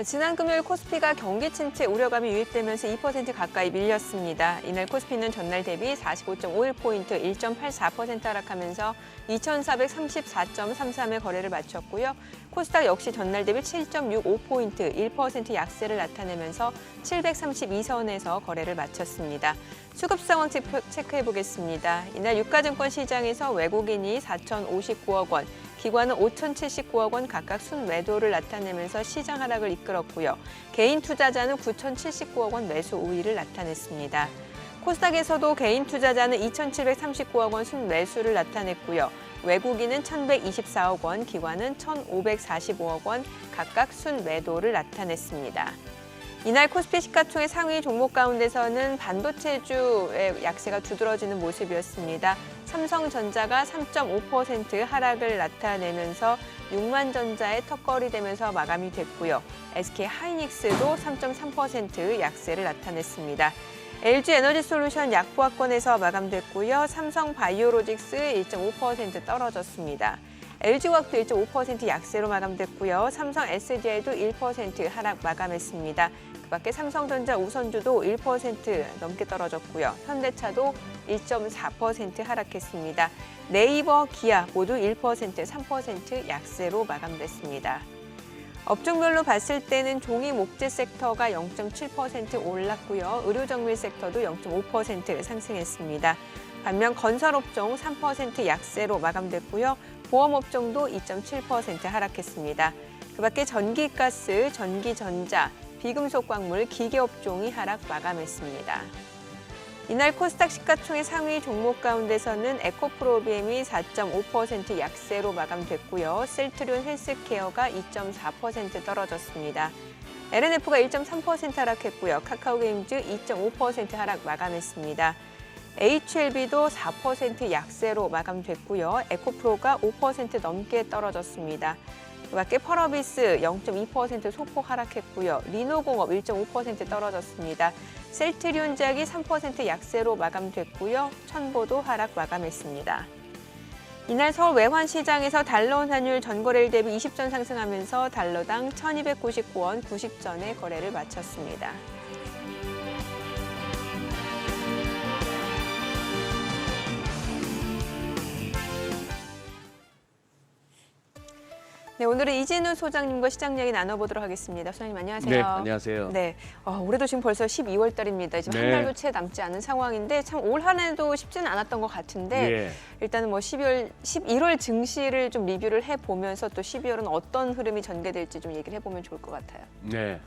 지난 금요일 코스피가 경기 침체 우려감이 유입되면서 2% 가까이 밀렸습니다. 이날 코스피는 전날 대비 45.51포인트 1.84% 하락하면서 2,434.33의 거래를 마쳤고요. 코스닥 역시 전날 대비 7.65포인트 1% 약세를 나타내면서 732선에서 거래를 마쳤습니다. 수급 상황 체크해 보겠습니다. 이날 유가증권 시장에서 외국인이 4,059억 원, 기관은 5,079억 원 각각 순매도를 나타내면서 시장 하락을 이끌었고요. 개인 투자자는 9,079억 원 매수 우위를 나타냈습니다. 코스닥에서도 개인 투자자는 2,739억 원 순매수를 나타냈고요. 외국인은 1,124억 원, 기관은 1,545억 원 각각 순매도를 나타냈습니다. 이날 코스피 시가총액 상위 종목 가운데서는 반도체주의 약세가 두드러지는 모습이었습니다. 삼성전자가 3.5% 하락을 나타내면서 6만전자의 턱걸이 되면서 마감이 됐고요. SK하이닉스도 3.3% 약세를 나타냈습니다. LG에너지솔루션 약보합권에서 마감됐고요. 삼성바이오로직스 1.5% 떨어졌습니다. LG화학도 1.5% 약세로 마감됐고요. 삼성 SDI도 1% 하락 마감했습니다. 그밖에 삼성전자 우선주도 1% 넘게 떨어졌고요. 현대차도 1.4% 하락했습니다. 네이버, 기아 모두 1%, 3% 약세로 마감됐습니다. 업종별로 봤을 때는 종이 목재 섹터가 0.7% 올랐고요. 의료정밀 sek터도 0.5% 상승했습니다. 반면 건설업종 3% 약세로 마감됐고요. 보험업종도 2.7% 하락했습니다. 그밖에 전기가스, 전기전자, 비금속광물, 기계업종이 하락 마감했습니다. 이날 코스닥 시가총액 상위 종목 가운데서는 에코프로비엠이 4.5% 약세로 마감됐고요. 셀트리온 헬스케어가 2.4% 떨어졌습니다. LNF가 1.3% 하락했고요. 카카오게임즈 2.5% 하락 마감했습니다. HLB도 4% 약세로 마감됐고요. 에코프로가 5% 넘게 떨어졌습니다. 그밖에 펄어비스 0.2% 소폭 하락했고요. 리노공업 1.5% 떨어졌습니다. 셀트리온작이 3% 약세로 마감됐고요. 첨보도 하락 마감했습니다. 이날 서울 외환시장에서 달러원 환율 전거래일 대비 20전 상승하면서 달러당 1,299원 90전에 거래를 마쳤습니다. 네, 오늘은 이진우 소장님과 시장 이야기 나눠보도록 하겠습니다. 소장님 안녕하세요. 네, 안녕하세요. 네, 올해도 지금 벌써 12월 달입니다. 지금 한 달도 채 남지 않은 상황인데 참 올 한 해도 쉽지는 않았던 것 같은데 일단은 뭐 11월 증시를 좀 리뷰를 해보면서 또 12월은 어떤 흐름이 전개될지 좀 얘기를 해보면 좋을 것 같아요. 네,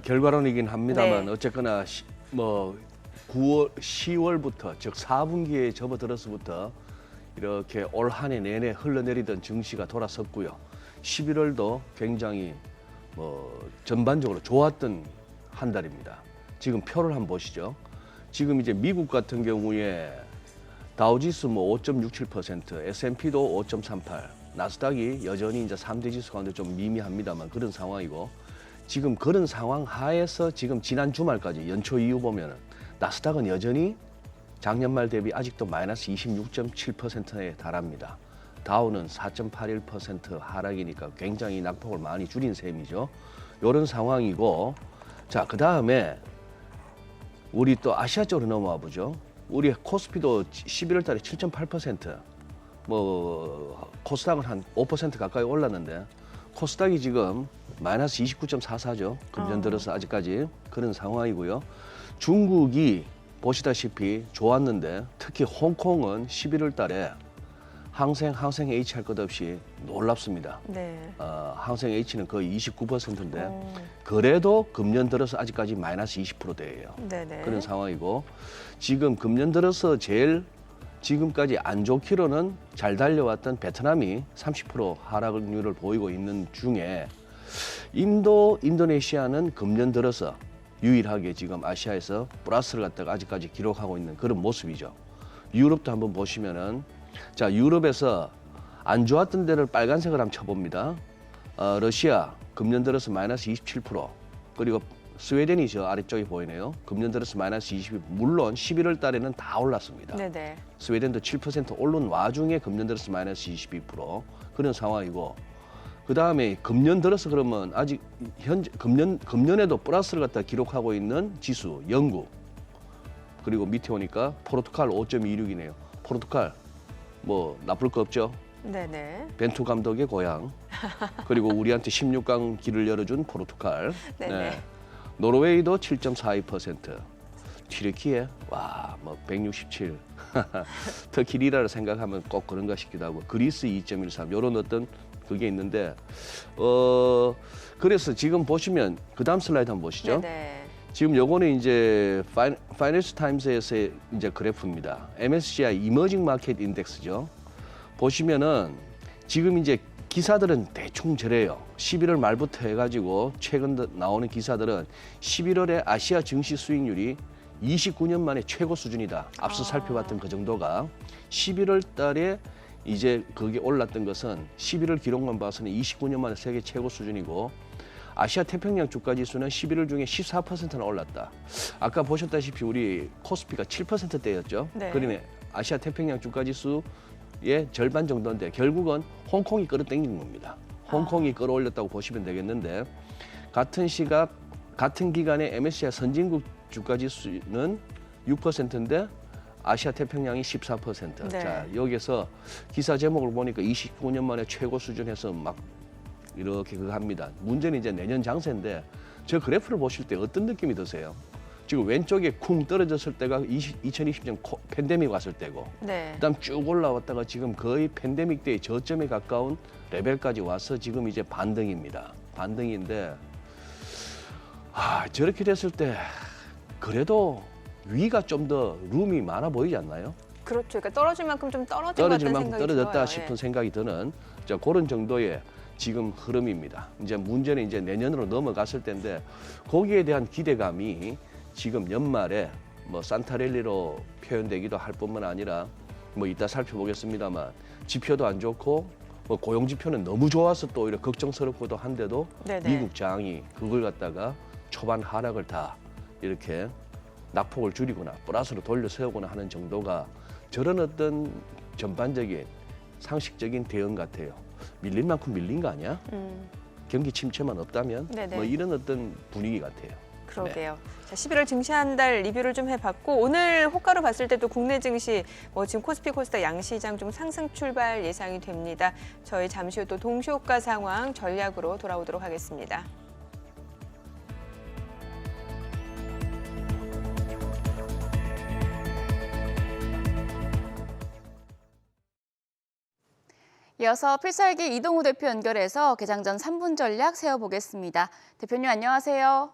결과론이긴 합니다만 어쨌거나 9월, 10월부터 즉 4분기에 접어들어서부터 이렇게 올 한 해 내내 흘러내리던 증시가 돌아섰고요. 11월도 굉장히 전반적으로 좋았던 한 달입니다. 지금 표를 한번 보시죠. 지금 이제 미국 같은 경우에 다우지수 5.67%, S&P도 5.38%, 나스닥이 여전히 이제 3대 지수 가운데 좀 미미합니다만 그런 상황이고 지금 그런 상황 하에서 지금 지난 주말까지 연초 이후 보면은 나스닥은 여전히 작년 말 대비 아직도 마이너스 26.7%에 달합니다. 다우는 4.81% 하락이니까 굉장히 낙폭을 많이 줄인 셈이죠. 이런 상황이고, 자, 그 다음에 우리 또 아시아 쪽으로 넘어와 보죠. 우리 코스피도 11월 달에 7.8%, 코스닥은 한 5% 가까이 올랐는데, 코스닥이 지금 마이너스 29.44죠. 금년 들어서 아직까지 그런 상황이고요. 중국이 보시다시피 좋았는데 특히 홍콩은 11월 달에 항생 H 할 것 없이 놀랍습니다. 네. 항생 H는 거의 29%인데 그래도 금년 들어서 아직까지 마이너스 20%대예요. 네네. 그런 상황이고 지금 금년 들어서 제일 지금까지 안 좋기로는 잘 달려왔던 베트남이 30% 하락률을 보이고 있는 중에 인도네시아는 금년 들어서 유일하게 지금 아시아에서 플러스를 갖다가 아직까지 기록하고 있는 그런 모습이죠. 유럽도 한번 보시면은 자 유럽에서 안 좋았던 데를 빨간색을 한번 쳐봅니다. 러시아 금년 들어서 마이너스 27% 그리고 스웨덴이 저 아래쪽에 보이네요. 금년 들어서 마이너스 20%. 물론 11월 달에는 다 올랐습니다. 네네. 스웨덴도 7% 오른 와중에 금년 들어서 마이너스 22% 그런 상황이고 그다음에 금년 들어서 그러면 아직 현재 금년에도 플러스를 갖다 기록하고 있는 지수 영국, 그리고 밑에 오니까 포르투갈 5.26이네요. 포르투갈 뭐 나쁠 거 없죠. 네네. 벤투 감독의 고향. 그리고 우리한테 16강 길을 열어준 포르투갈. 네네. 노르웨이도 7.42%. 튀르키예 뭐 167. 터키 리라를 생각하면 꼭 그런가 싶기도 하고, 그리스 2.13 이런 어떤 그게 있는데, 그래서 지금 보시면 그 다음 슬라이드 한번 보시죠. 네네. 지금 요거는 이제 파이낸스 타임스에서의 이제 그래프입니다. MSCI 이머징 마켓 인덱스죠. 보시면은 지금 이제 기사들은 대충 저래요. 11월 말부터 해가지고 최근 나오는 기사들은 11월에 아시아 증시 수익률이 29년 만에 최고 수준이다. 앞서 살펴봤던 그 정도가 11월 달에 이제 그게 올랐던 것은 11월 기록만 봐서는 29년 만에 세계 최고 수준이고, 아시아 태평양 주가 지수는 11월 중에 14%나 올랐다. 아까 보셨다시피 우리 코스피가 7%대였죠. 네. 그러면 아시아 태평양 주가 지수의 절반 정도인데 결국은 홍콩이 끌어당긴 겁니다. 홍콩이 끌어올렸다고 보시면 되겠는데, 같은 시각 같은 기간에 MSCI 선진국 주가 지수는 6%인데 아시아 태평양이 14%. 네. 자, 여기서 기사 제목을 보니까 29년 만에 최고 수준에서 막 이렇게 그거 합니다. 문제는 이제 내년 장세인데, 저 그래프를 보실 때 어떤 느낌이 드세요? 지금 왼쪽에 쿵 떨어졌을 때가 2020년 팬데믹 왔을 때고, 네. 그다음 쭉 올라왔다가 지금 거의 팬데믹 때의 저점에 가까운 레벨까지 와서 지금 이제 반등입니다. 반등인데, 저렇게 됐을 때 그래도 위가 좀 더 룸이 많아 보이지 않나요? 그렇죠. 그러니까 떨어질 만큼 좀 떨어진 것 떨어질 같다는 만큼 생각이 떨어졌다 들어요. 싶은 예. 생각이 드는 그런 정도의 지금 흐름입니다. 이제 문제는 이제 내년으로 넘어갔을 텐데, 거기에 대한 기대감이 지금 연말에 뭐 산타랠리로 표현되기도 할 뿐만 아니라, 뭐 이따 살펴보겠습니다만 지표도 안 좋고 뭐 고용 지표는 너무 좋아서 또 오히려 걱정스럽고도 한데도 네네. 미국 장이 그걸 갖다가 초반 하락을 다 이렇게 낙폭을 줄이거나 플러스로 돌려 세우거나 하는 정도가 저런 어떤 전반적인 상식적인 대응 같아요. 밀린 만큼 밀린 거 아니야? 경기 침체만 없다면? 네네. 뭐 이런 어떤 분위기 같아요. 그러게요. 자, 11월 증시 한 달 리뷰를 좀 해봤고, 오늘 호가로 봤을 때도 국내 증시 뭐 지금 코스피 코스닥 양시장 좀 상승 출발 예상이 됩니다. 저희 잠시 후 또 동시호가 상황 전략으로 돌아오도록 하겠습니다. 이어서 필살기 이동우 대표 연결해서 개장 전 3분 전략 세워보겠습니다. 대표님 안녕하세요.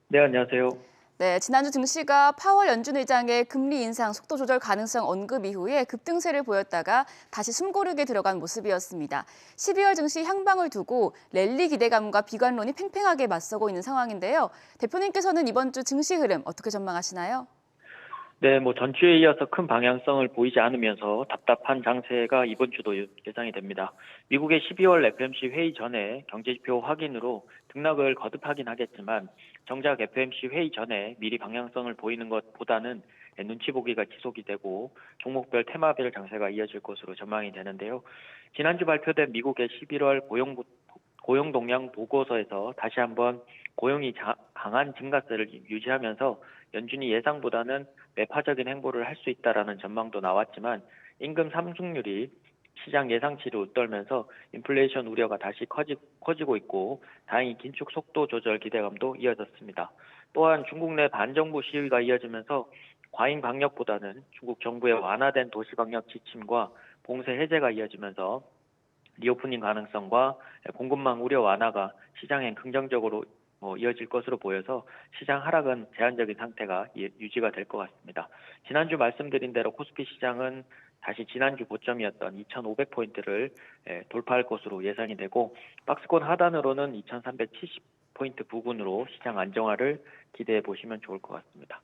네, 안녕하세요. 네, 지난주 증시가 파월 연준 의장의 금리 인상 속도 조절 가능성 언급 이후에 급등세를 보였다가 다시 숨고르게 들어간 모습이었습니다. 12월 증시 향방을 두고 랠리 기대감과 비관론이 팽팽하게 맞서고 있는 상황인데요. 대표님께서는 이번 주 증시 흐름 어떻게 전망하시나요? 네, 뭐 전주에 이어서 큰 방향성을 보이지 않으면서 답답한 장세가 이번 주도 예상이 됩니다. 미국의 12월 FOMC 회의 전에 경제지표 확인으로 등락을 거듭하긴 하겠지만, 정작 FOMC 회의 전에 미리 방향성을 보이는 것보다는 눈치 보기가 지속이 되고 종목별 테마별 장세가 이어질 것으로 전망이 되는데요. 지난주 발표된 미국의 11월 고용 동향 보고서에서 다시 한번 고용이 강한 증가세를 유지하면서 연준이 예상보다는 매파적인 행보를 할 수 있다라는 전망도 나왔지만, 임금 상승률이 시장 예상치를 웃돌면서 인플레이션 우려가 다시 커지고 있고, 다행히 긴축 속도 조절 기대감도 이어졌습니다. 또한 중국 내 반정부 시위가 이어지면서 과잉 방역보다는 중국 정부의 완화된 도시 방역 지침과 봉쇄 해제가 이어지면서 리오프닝 가능성과 공급망 우려 완화가 시장엔 긍정적으로 이어질 것으로 보여서 시장 하락은 제한적인 상태가 유지가 될 것 같습니다. 지난주 말씀드린 대로 코스피 시장은 다시 지난주 고점이었던 2,500포인트를 돌파할 것으로 예상이 되고, 박스권 하단으로는 2,370포인트 부근으로 시장 안정화를 기대해 보시면 좋을 것 같습니다.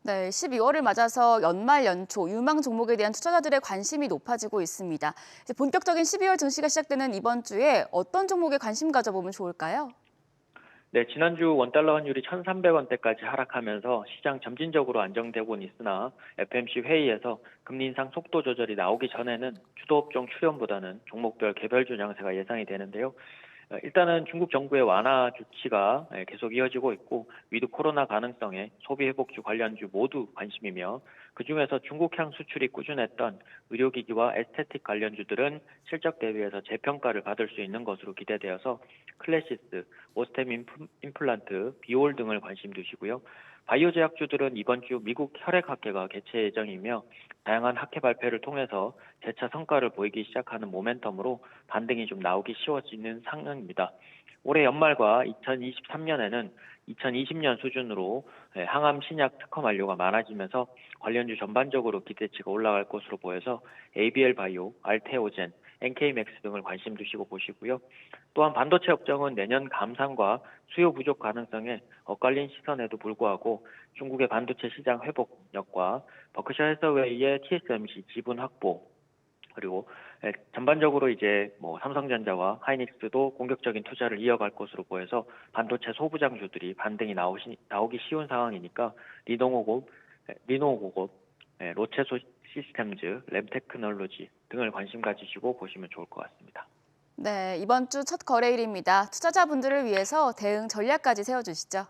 네, 12월을 맞아서 연말 연초 유망 종목에 대한 투자자들의 관심이 높아지고 있습니다. 이제 본격적인 12월 증시가 시작되는 이번 주에 어떤 종목에 관심 가져보면 좋을까요? 네, 지난주 원달러 환율이 1,300원대까지 하락하면서 시장 점진적으로 안정되고는 있으나, FOMC 회의에서 금리 인상 속도 조절이 나오기 전에는 주도 업종 출현보다는 종목별 개별주 장세가 예상이 되는데요. 일단은 중국 정부의 완화 조치가 계속 이어지고 있고 위드 코로나 가능성에 소비 회복주 관련주 모두 관심이며 그중에서 중국향 수출이 꾸준했던 의료기기와 에스테틱 관련주들은 실적 대비해서 재평가를 받을 수 있는 것으로 기대되어서 클래시스, 오스템 임플란트, 비올 등을 관심 두시고요. 바이오 제약주들은 이번 주 미국 혈액학회가 개최 예정이며 다양한 학회 발표를 통해서 재차 성과를 보이기 시작하는 모멘텀으로 반등이 좀 나오기 쉬워지는 상황입니다. 올해 연말과 2023년에는 2020년 수준으로 항암 신약 특허 만료가 많아지면서 관련주 전반적으로 기대치가 올라갈 것으로 보여서 ABL 바이오, 알테오젠, NK맥스 등을 관심 두시고 보시고요. 또한 반도체 업종은 내년 감산과 수요 부족 가능성에 엇갈린 시선에도 불구하고 중국의 반도체 시장 회복력과 버크셔 해서웨이의 TSMC 지분 확보 그리고 전반적으로 이제 삼성전자와 하이닉스도 공격적인 투자를 이어갈 것으로 보여서 반도체 소부장주들이 반등이 나오기 쉬운 상황이니까 리노고급, 로체 시스템즈, 램테크놀로지 등을 관심 가지시고 보시면 좋을 것 같습니다. 네, 이번 주 첫 거래일입니다. 투자자분들을 위해서 대응 전략까지 세워주시죠.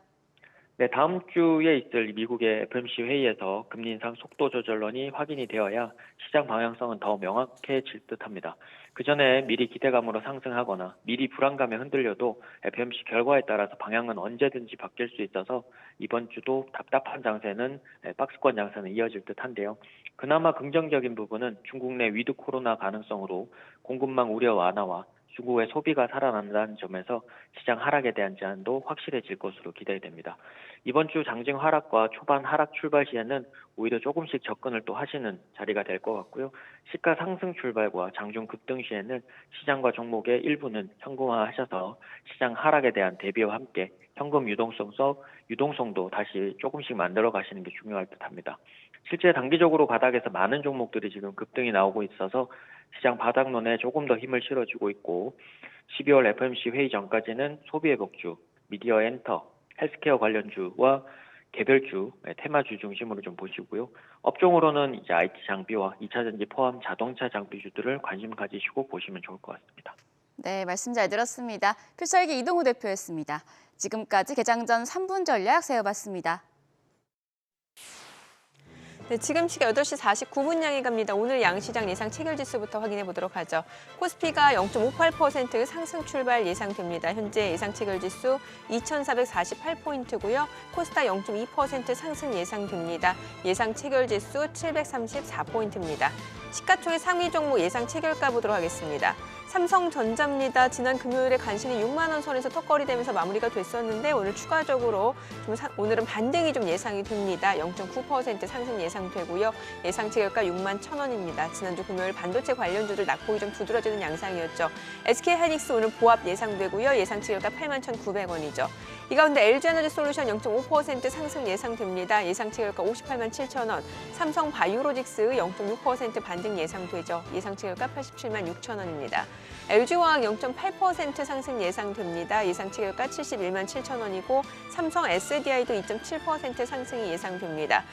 네, 다음 주에 있을 미국의 FOMC 회의에서 금리 인상 속도 조절론이 확인이 되어야 시장 방향성은 더 명확해질 듯합니다. 그 전에 미리 기대감으로 상승하거나 미리 불안감에 흔들려도 FOMC 결과에 따라서 방향은 언제든지 바뀔 수 있어서 이번 주도 답답한 장세는 박스권 장세는 이어질 듯한데요. 그나마 긍정적인 부분은 중국 내 위드 코로나 가능성으로 공급망 우려 완화와 중국의 소비가 살아난다는 점에서 시장 하락에 대한 제한도 확실해질 것으로 기대됩니다. 이번 주 장중 하락과 초반 하락 출발 시에는 오히려 조금씩 접근을 또 하시는 자리가 될 것 같고요. 시가 상승 출발과 장중 급등 시에는 시장과 종목의 일부는 현금화하셔서 시장 하락에 대한 대비와 함께 현금 유동성도 다시 조금씩 만들어 가시는 게 중요할 듯합니다. 실제 단기적으로 바닥에서 많은 종목들이 지금 급등이 나오고 있어서 시장 바닥론에 조금 더 힘을 실어주고 있고 12월 FOMC 회의 전까지는 소비회복주, 미디어 엔터, 헬스케어 관련주와 개별주, 테마주 중심으로 좀 보시고요. 업종으로는 이제 IT 장비와 2차전지 포함 자동차 장비주들을 관심 가지시고 보시면 좋을 것 같습니다. 네, 말씀 잘 들었습니다. 필살기 이동우 대표였습니다. 지금까지 개장 전 3분 전략 세워봤습니다. 네, 지금 시각 8시 49분 향해 갑니다. 오늘 양시장 예상 체결지수부터 확인해 보도록 하죠. 코스피가 0.58% 상승 출발 예상됩니다. 현재 예상 체결지수 2,448포인트고요. 코스닥 0.2% 상승 예상됩니다. 예상 체결지수 734포인트입니다. 시가총액 상위 종목 예상 체결가 보도록 하겠습니다. 삼성전자입니다. 지난 금요일에 간신히 6만 원 선에서 턱걸이되면서 마무리가 됐었는데 오늘 추가적으로 오늘은 반등이 좀 예상이 됩니다. 0.9% 상승 예상되고요. 예상 체결가 6만 1,000원입니다. 지난주 금요일 반도체 관련주들 낙폭이 좀 두드러지는 양상이었죠. SK하이닉스 오늘 보합 예상되고요. 예상 체결가 8만 1,900원이죠. 이 가운데 LG에너지솔루션 0.5% 상승 예상됩니다. 예상 체결가 58만 7,000원. 삼성 바이오로직스 0.6% 반등 예상되죠. 예상 체결가 87만 6,000원입니다. LG화학 0.8% 상승 예상됩니다. 예상 체결가 71만 7,000원이고 삼성 SDI도 2.7% 상승이 예상됩니다.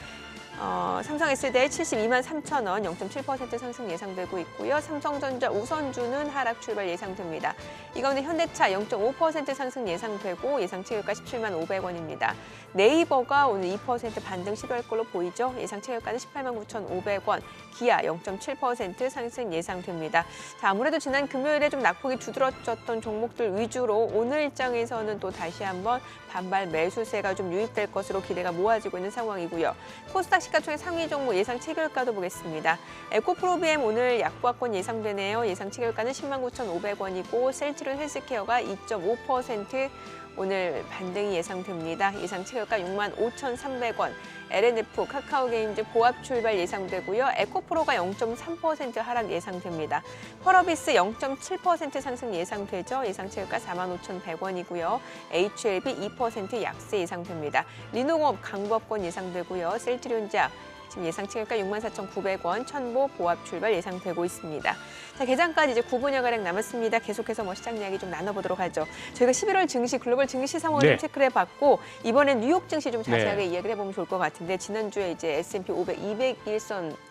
삼성 SDI 72만 3,000원 0.7% 상승 예상되고 있고요. 삼성전자 우선주는 하락 출발 예상됩니다. 이 가운데 현대차 0.5% 상승 예상되고 예상 체결가 17만 500원입니다. 네이버가 오늘 2% 반등 시도할 걸로 보이죠. 예상 체결가는 18만 9,500원, 기아 0.7% 상승 예상됩니다. 자, 아무래도 지난 금요일에 좀 낙폭이 두드러졌던 종목들 위주로 오늘 일정에서는 또 다시 한번 반발 매수세가 좀 유입될 것으로 기대가 모아지고 있는 상황이고요. 코스닥 시가총액 상위 종목 예상 체결가도 보겠습니다. 에코프로비엠 오늘 약보합권 예상되네요. 예상 체결가는 10만 9,500원이고 셀트리온 헬스케어가 2.5% 오늘 반등이 예상됩니다. 예상 체결가 6만 5,300원. LNF, 카카오게임즈 보합 출발 예상되고요. 에코프로가 0.3% 하락 예상됩니다. 펄어비스 0.7% 상승 예상되죠. 예상 체결가 4만 5,100원이고요. HLB 2% 약세 예상됩니다. 리노공업 강보합권 예상되고요. 셀트리온제약 지금 예상 체결가 64,900원, 천보 보합 출발 예상되고 있습니다. 자, 개장까지 이제 9분여가량 남았습니다. 계속해서 뭐 시장 이야기 좀 나눠보도록 하죠. 저희가 11월 증시, 글로벌 증시 상황을 네. 좀 체크를 해봤고 이번엔 뉴욕 증시 좀 자세하게 네. 이야기를 해보면 좋을 것 같은데 지난주에 이제 S&P 500, 200일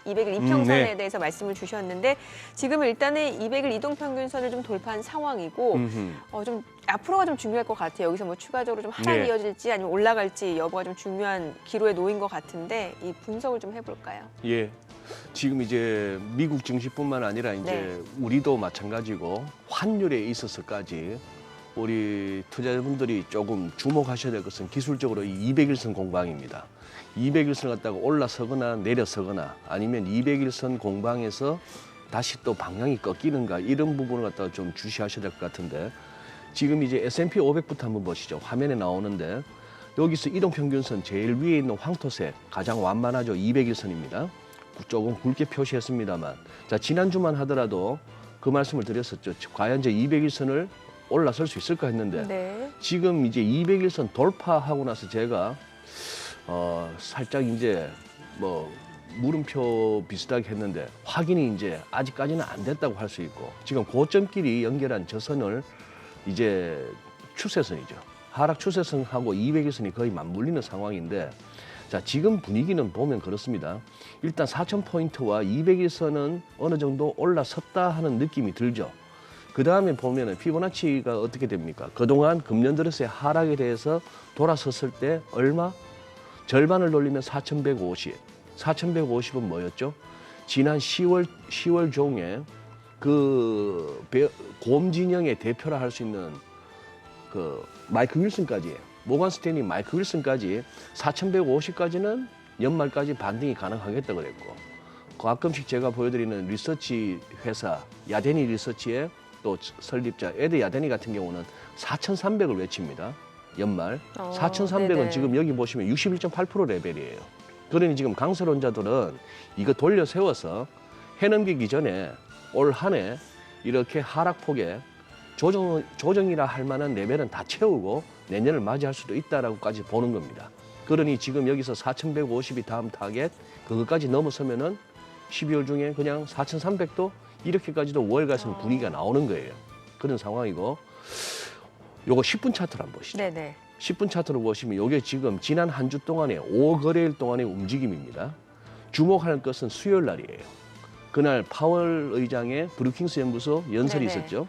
이평선에 네. 대해서 말씀을 주셨는데 지금 일단은 200일 이동평균선을 좀 돌파한 상황이고 좀 앞으로가 좀 중요할 것 같아요. 여기서 뭐 추가적으로 좀 하락이 네. 이어질지 아니면 올라갈지 여부가 좀 중요한 기로에 놓인 것 같은데 이 분석을 좀 해볼까요? 예. 지금 이제 미국 증시뿐만 아니라 이제 네. 우리도 마찬가지고 환율에 있어서까지 우리 투자자분들이 조금 주목하셔야 될 것은 기술적으로 이 200일선 공방입니다. 200일선을 갖다가 올라서거나 내려서거나 아니면 200일선 공방에서 다시 또 방향이 꺾이는가 이런 부분을 갖다가 좀 주시하셔야 될 것 같은데 지금 이제 S&P 500부터 한번 보시죠. 화면에 나오는데 여기서 이동평균선 제일 위에 있는 황토색 가장 완만하죠. 200일선입니다. 조금 굵게 표시했습니다만 자 지난주만 하더라도 그 말씀을 드렸었죠. 과연 제 200일선을 올라설 수 있을까 했는데 네. 지금 이제 200일선 돌파하고 나서 제가 살짝 이제 뭐 물음표 비슷하게 했는데 확인이 이제 아직까지는 안 됐다고 할 수 있고 지금 고점끼리 연결한 저선을 이제 추세선이죠. 하락 추세선하고 200일선이 거의 맞물리는 상황인데 자 지금 분위기는 보면 그렇습니다. 일단 4,000포인트와 200일선은 어느 정도 올라섰다 하는 느낌이 들죠. 그 다음에 보면은 피보나치가 어떻게 됩니까? 그동안 금년 들어서의 하락에 대해서 돌아섰을 때 얼마? 절반을 돌리면 4,150. 4,150은 뭐였죠? 지난 10월 종에 그 곰 진영의 대표라 할 수 있는 그 마이클 윌슨까지 모건 스탠리 마이클 윌슨까지 4,150까지는 연말까지 반등이 가능하겠다 그랬고 가끔씩 제가 보여드리는 리서치 회사 야데니 리서치의 또 설립자 에드 야데니 같은 경우는 4,300을 외칩니다. 연말 4,300은 네네. 지금 여기 보시면 61.8% 레벨이에요. 그러니 지금 강세론자들은 이거 돌려 세워서 해넘기기 전에 올 한 해 이렇게 하락폭에 조정이라 할 만한 레벨은 다 채우고 내년을 맞이할 수도 있다라고까지 보는 겁니다. 그러니 지금 여기서 4,150이 다음 타겟 그것까지 넘어서면은 12월 중에 그냥 4,300도 이렇게까지도 월가선 분위기가 나오는 거예요. 그런 상황이고 요거 10분 차트를 한번 보시죠. 네네. 10분 차트를 보시면 이게 지금 지난 한 주 동안의 5거래일 동안의 움직임입니다. 주목할 것은 수요일 날이에요. 그날 파월 의장의 브루킹스 연구소 연설이 네네. 있었죠.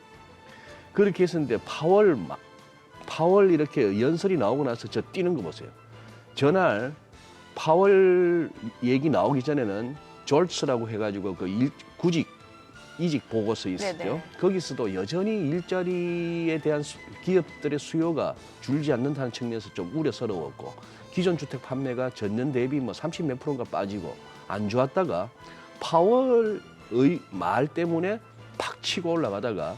그렇게 했었는데 파월 이렇게 연설이 나오고 나서 저 뛰는 거 보세요. 전날 파월 얘기 나오기 전에는 졸츠라고 해가지고 그 구직 이직 보고서 있었죠. 네네. 거기서도 여전히 일자리에 대한 기업들의 수요가 줄지 않는다는 측면에서 좀 우려스러웠고 기존 주택 판매가 전년 대비 뭐 30 몇 프로가 빠지고 안 좋았다가 파월의 말 때문에 팍 치고 올라가다가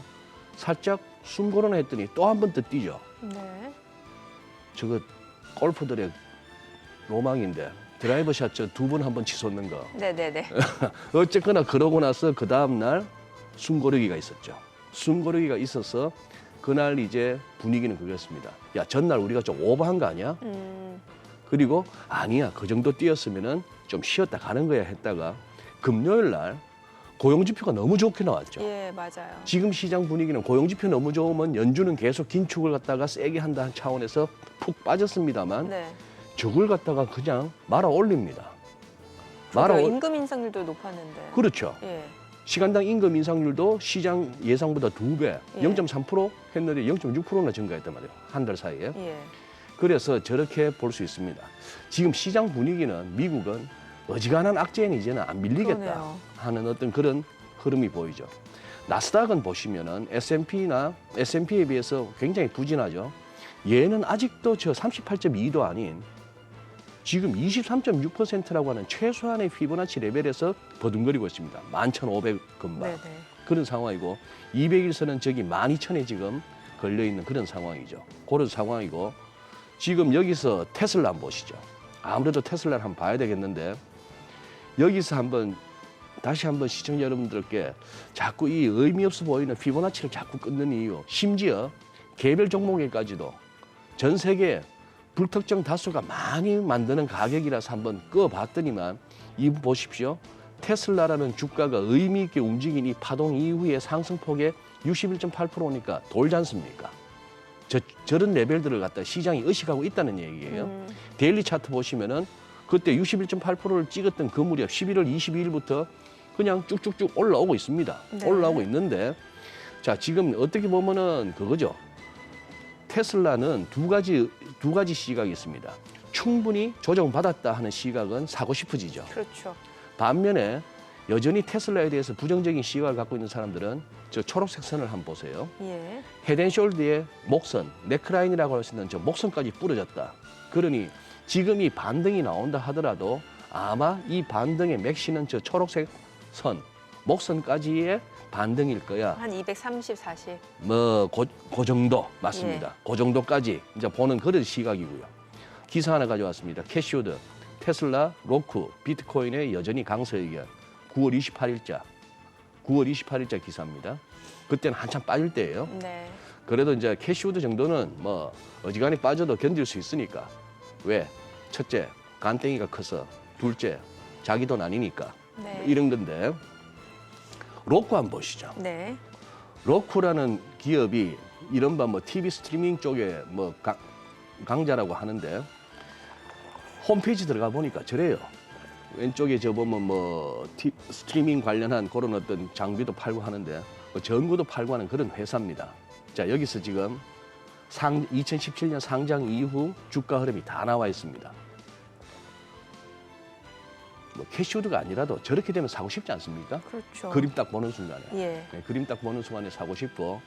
살짝 숨고르나 했더니 또 한 번 더 뛰죠. 네. 저거 골퍼들의 로망인데 드라이버 샷 저 두 번 한 번 치솟는 거. 네네네. 어쨌거나 그러고 나서 그 다음 날 숨고르기가 있었죠. 숨고르기가 있어서 그날 이제 분위기는 그거였습니다. 야 전날 우리가 좀 오버한 거 아니야? 그리고 아니야 그 정도 뛰었으면은 좀 쉬었다 가는 거야 했다가 금요일 날 고용지표가 너무 좋게 나왔죠. 예, 맞아요. 지금 시장 분위기는 고용지표 너무 좋으면 연준은 계속 긴축을 갖다가 세게 한다는 차원에서 푹 빠졌습니다만 네. 저걸 갖다가 그냥 말아 올립니다. 저도 임금 인상률도 높았는데. 그렇죠. 예. 시간당 임금 인상률도 시장 예상보다 2배, 예. 0.3% 했는데 0.6%나 증가했단 말이에요. 한 달 사이에. 예. 그래서 저렇게 볼 수 있습니다. 지금 시장 분위기는 미국은 어지간한 악재는 이제는 안 밀리겠다 그러네요. 하는 어떤 그런 흐름이 보이죠. 나스닥은 보시면은 S&P에 비해서 굉장히 부진하죠. 얘는 아직도 저 38.2도 아닌 지금 23.6%라고 하는 최소한의 피보나치 레벨에서 버둥거리고 있습니다. 11,500 근방. 네네. 그런 상황이고 200일선은 저기 12,000에 지금 걸려있는 그런 상황이죠. 그런 상황이고 지금 여기서 테슬라 한번 보시죠. 아무래도 테슬라를 한번 봐야 되겠는데 여기서 다시 한번 시청자 여러분들께 자꾸 이 의미 없어 보이는 피보나치를 자꾸 끊는 이유 심지어 개별 종목에까지도 전 세계 불특정 다수가 많이 만드는 가격이라서 한번 꺼봤더니만 이분 보십시오. 테슬라라는 주가가 의미 있게 움직인 이 파동 이후에 상승폭에 61.8%니까 돌지 않습니까? 저런 레벨들을 갖다 시장이 의식하고 있다는 얘기예요. 데일리 차트 보시면은 그때 61.8%를 찍었던 그 무렵 11월 22일부터 그냥 쭉쭉쭉 올라오고 있습니다. 네. 올라오고 있는데 자, 지금 어떻게 보면은 그거죠. 테슬라는 두 가지 시각이 있습니다. 충분히 조정받았다 하는 시각은 사고 싶어지죠. 그렇죠. 반면에 여전히 테슬라에 대해서 부정적인 시각을 갖고 있는 사람들은 저 초록색 선을 한번 보세요. 예. 헤드앤숄더의 목선, 넥라인이라고 할 수 있는 저 목선까지 부러졌다. 그러니 지금 이 반등이 나온다 하더라도 아마 이 반등의 맥시는 저 초록색 선, 목선까지의 반등일 거야. 한 230, 40. 그 정도 맞습니다. 그 정도까지 이제 보는 그런 시각이고요. 기사 하나 가져왔습니다. 캐시우드, 테슬라, 로쿠, 비트코인의 여전히 강세 의견. 9월 28일자 기사입니다. 그때는 한참 빠질 때예요. 네. 그래도 이제 캐시우드 정도는 뭐 어지간히 빠져도 견딜 수 있으니까. 왜? 첫째, 간땡이가 커서. 둘째, 자기 돈 아니니까. 네. 이런 건데. 로쿠 한번 보시죠. 네. 로쿠라는 기업이 이른바 뭐 TV 스트리밍 쪽에 뭐 강자라고 하는데 홈페이지 들어가 보니까 저래요. 왼쪽에 저 보면 뭐 스트리밍 관련한 그런 어떤 장비도 팔고 하는데 뭐 전구도 팔고 하는 그런 회사입니다. 자, 여기서 지금 2017년 상장 이후 주가 흐름이 다 나와 있습니다. 뭐 캐시우드가 아니라도 저렇게 되면 사고 싶지 않습니까? 그렇죠. 그림 딱 보는 순간에. 예. 네, 그림 딱 보는 순간에 사고 싶고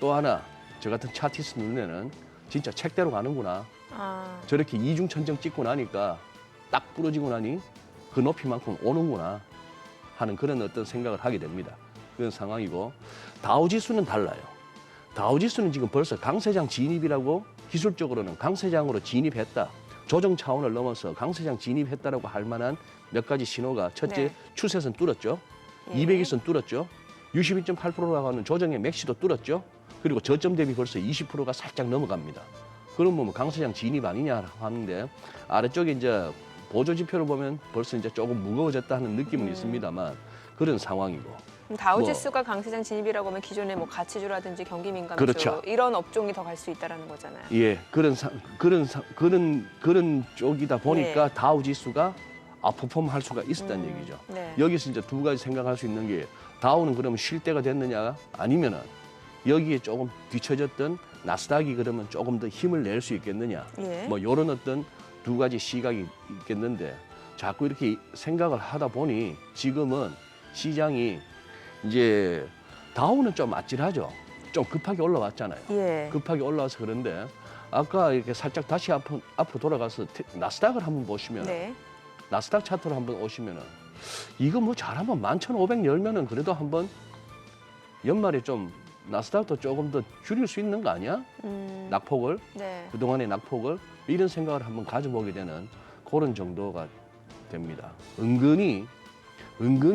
또 하나 저 같은 차티스트 눈에는 진짜 책대로 가는구나. 아. 저렇게 이중천정 찍고 나니까 딱 부러지고 나니 그 높이만큼 오는구나 하는 그런 어떤 생각을 하게 됩니다. 그런 상황이고 다우지수는 달라요. 다우지수는 지금 벌써 강세장 진입이라고 기술적으로는 강세장으로 진입했다. 조정 차원을 넘어서 강세장 진입했다라고 할 만한 몇 가지 신호가 첫째 네. 추세선 뚫었죠. 예. 200일선 뚫었죠. 62.8%라고 하는 조정의 맥시도 뚫었죠. 그리고 저점 대비 벌써 20%가 살짝 넘어갑니다. 그러면 뭐 강세장 진입 아니냐 하는데 아래쪽에 이제 보조 지표를 보면 벌써 이제 조금 무거워졌다 하는 느낌은 있습니다만 그런 상황이고. 그럼 다우지수가 강세장 진입이라고 하면 기존에 뭐 가치주라든지 경기민감주 그렇죠. 이런 업종이 더 갈 수 있다라는 거잖아요. 예, 그런 쪽이다 보니까 네. 다우 지수가 아웃퍼폼 할 수가 있었다는 얘기죠. 네. 여기서 이제 두 가지 생각할 수 있는 게 다우는 그러면 쉴 때가 됐느냐 아니면은 여기에 조금 뒤처졌던 나스닥이 그러면 조금 더 힘을 낼 수 있겠느냐. 예. 뭐 이런 어떤 두 가지 시각이 있겠는데 자꾸 이렇게 생각을 하다 보니 지금은 시장이 이제 다우는 좀 아찔하죠. 좀 급하게 올라왔잖아요. 예. 급하게 올라와서 그런데 아까 이렇게 살짝 다시 앞으로 돌아가서 나스닥을 한번 보시면 네. 나스닥 차트를 한번 오시면은 이거 뭐 잘하면 11,500 열면은 그래도 한번 연말에 좀 나스닥도 조금 더 줄일 수 있는 거 아니야? 낙폭을 네. 그동안의 낙폭을 이런 생각을 한번 가져보게 되는 그런 정도가 됩니다. 은근히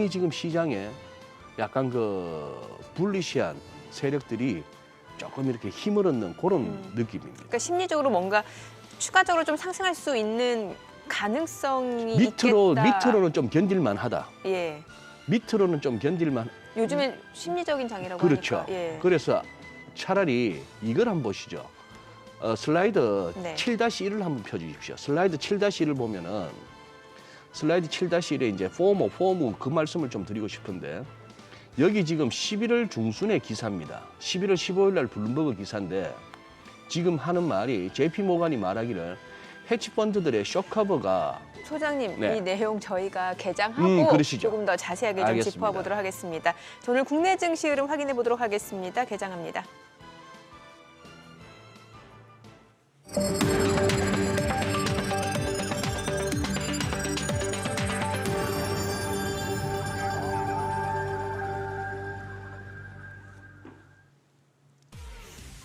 지금 시장에 약간 그 불리시한 세력들이 조금 이렇게 힘을 얻는 그런 느낌입니다. 그러니까 심리적으로 뭔가 추가적으로 좀 상승할 수 있는 가능성이 있겠다. 밑으로는 좀 견딜만하다. 예. 밑으로는 좀 견딜만. 요즘엔 심리적인 장이라고 그렇죠. 하니까. 예. 그래서 차라리 이걸 한번 보시죠. 슬라이드 네. 7-1을 한번 펴주십시오. 슬라이드 7-1을 보면은 슬라이드 7-1에 이제 포무 그 말씀을 좀 드리고 싶은데 여기 지금 11월 중순의 기사입니다. 11월 15일 날 블룸버그 기사인데 지금 하는 말이 JP 모간이 말하기를 헤지펀드들의 쇼커버가 소장님, 네. 이 내용 저희가 개장하고 그러시죠. 조금 더 자세하게 좀 알겠습니다. 짚어보도록 하겠습니다. 자, 오늘 국내 증시 흐름 확인해 보도록 하겠습니다. 개장합니다.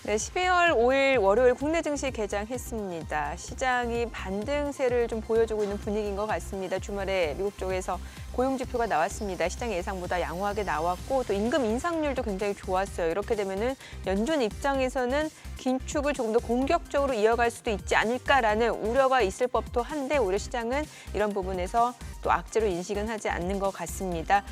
네, 네, 12월 5일 월요일 국내 증시 개장했습니다. 시장이 반등세를 좀 보여주고 있는 분위기인 것 같습니다. 주말에 미국 쪽에서 고용 지표가 나왔습니다. 시장 예상보다 양호하게 나왔고 또 임금 인상률도 굉장히 좋았어요. 이렇게 되면은 연준 입장에서는 긴축을 조금 더 공격적으로 이어갈 수도 있지 않을까라는 우려가 있을 법도 한데 오히려 시장은 이런 부분에서 또 악재로 인식은 하지 않는 것 같습니다.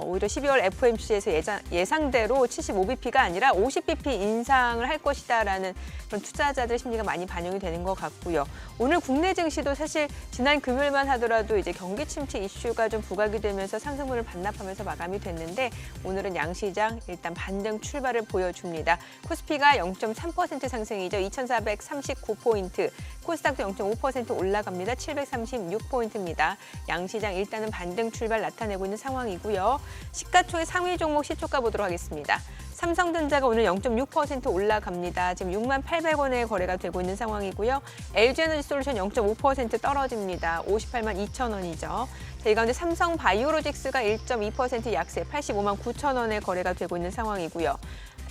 오히려 12월 FOMC에서 예상대로 75bp가 아니라 50bp 인상을 할 것이다라는 그런 투자자들 심리가 많이 반영이 되는 것 같고요. 오늘 국내 증시도 사실 지난 금요일만 하더라도 이제 경기 침체 이슈가 좀 부각이 되면서 상승분을 반납하면서 마감이 됐는데 오늘은 양시장 일단 반등 출발을 보여줍니다. 코스피가 0.3% 상승이죠. 2,439포인트. 코스닥도 0.5% 올라갑니다. 736포인트입니다. 양시장 일단은 반등 출발 나타내고 있는 상황이고요. 시가총액 상위 종목 시초가 보도록 하겠습니다. 삼성전자가 오늘 0.6% 올라갑니다. 지금 6만 800원에 거래가 되고 있는 상황이고요. LG에너지솔루션 0.5% 떨어집니다. 58만 2천 원이죠. 이 가운데 삼성바이오로직스가 1.2% 약세 85만 9천 원에 거래가 되고 있는 상황이고요.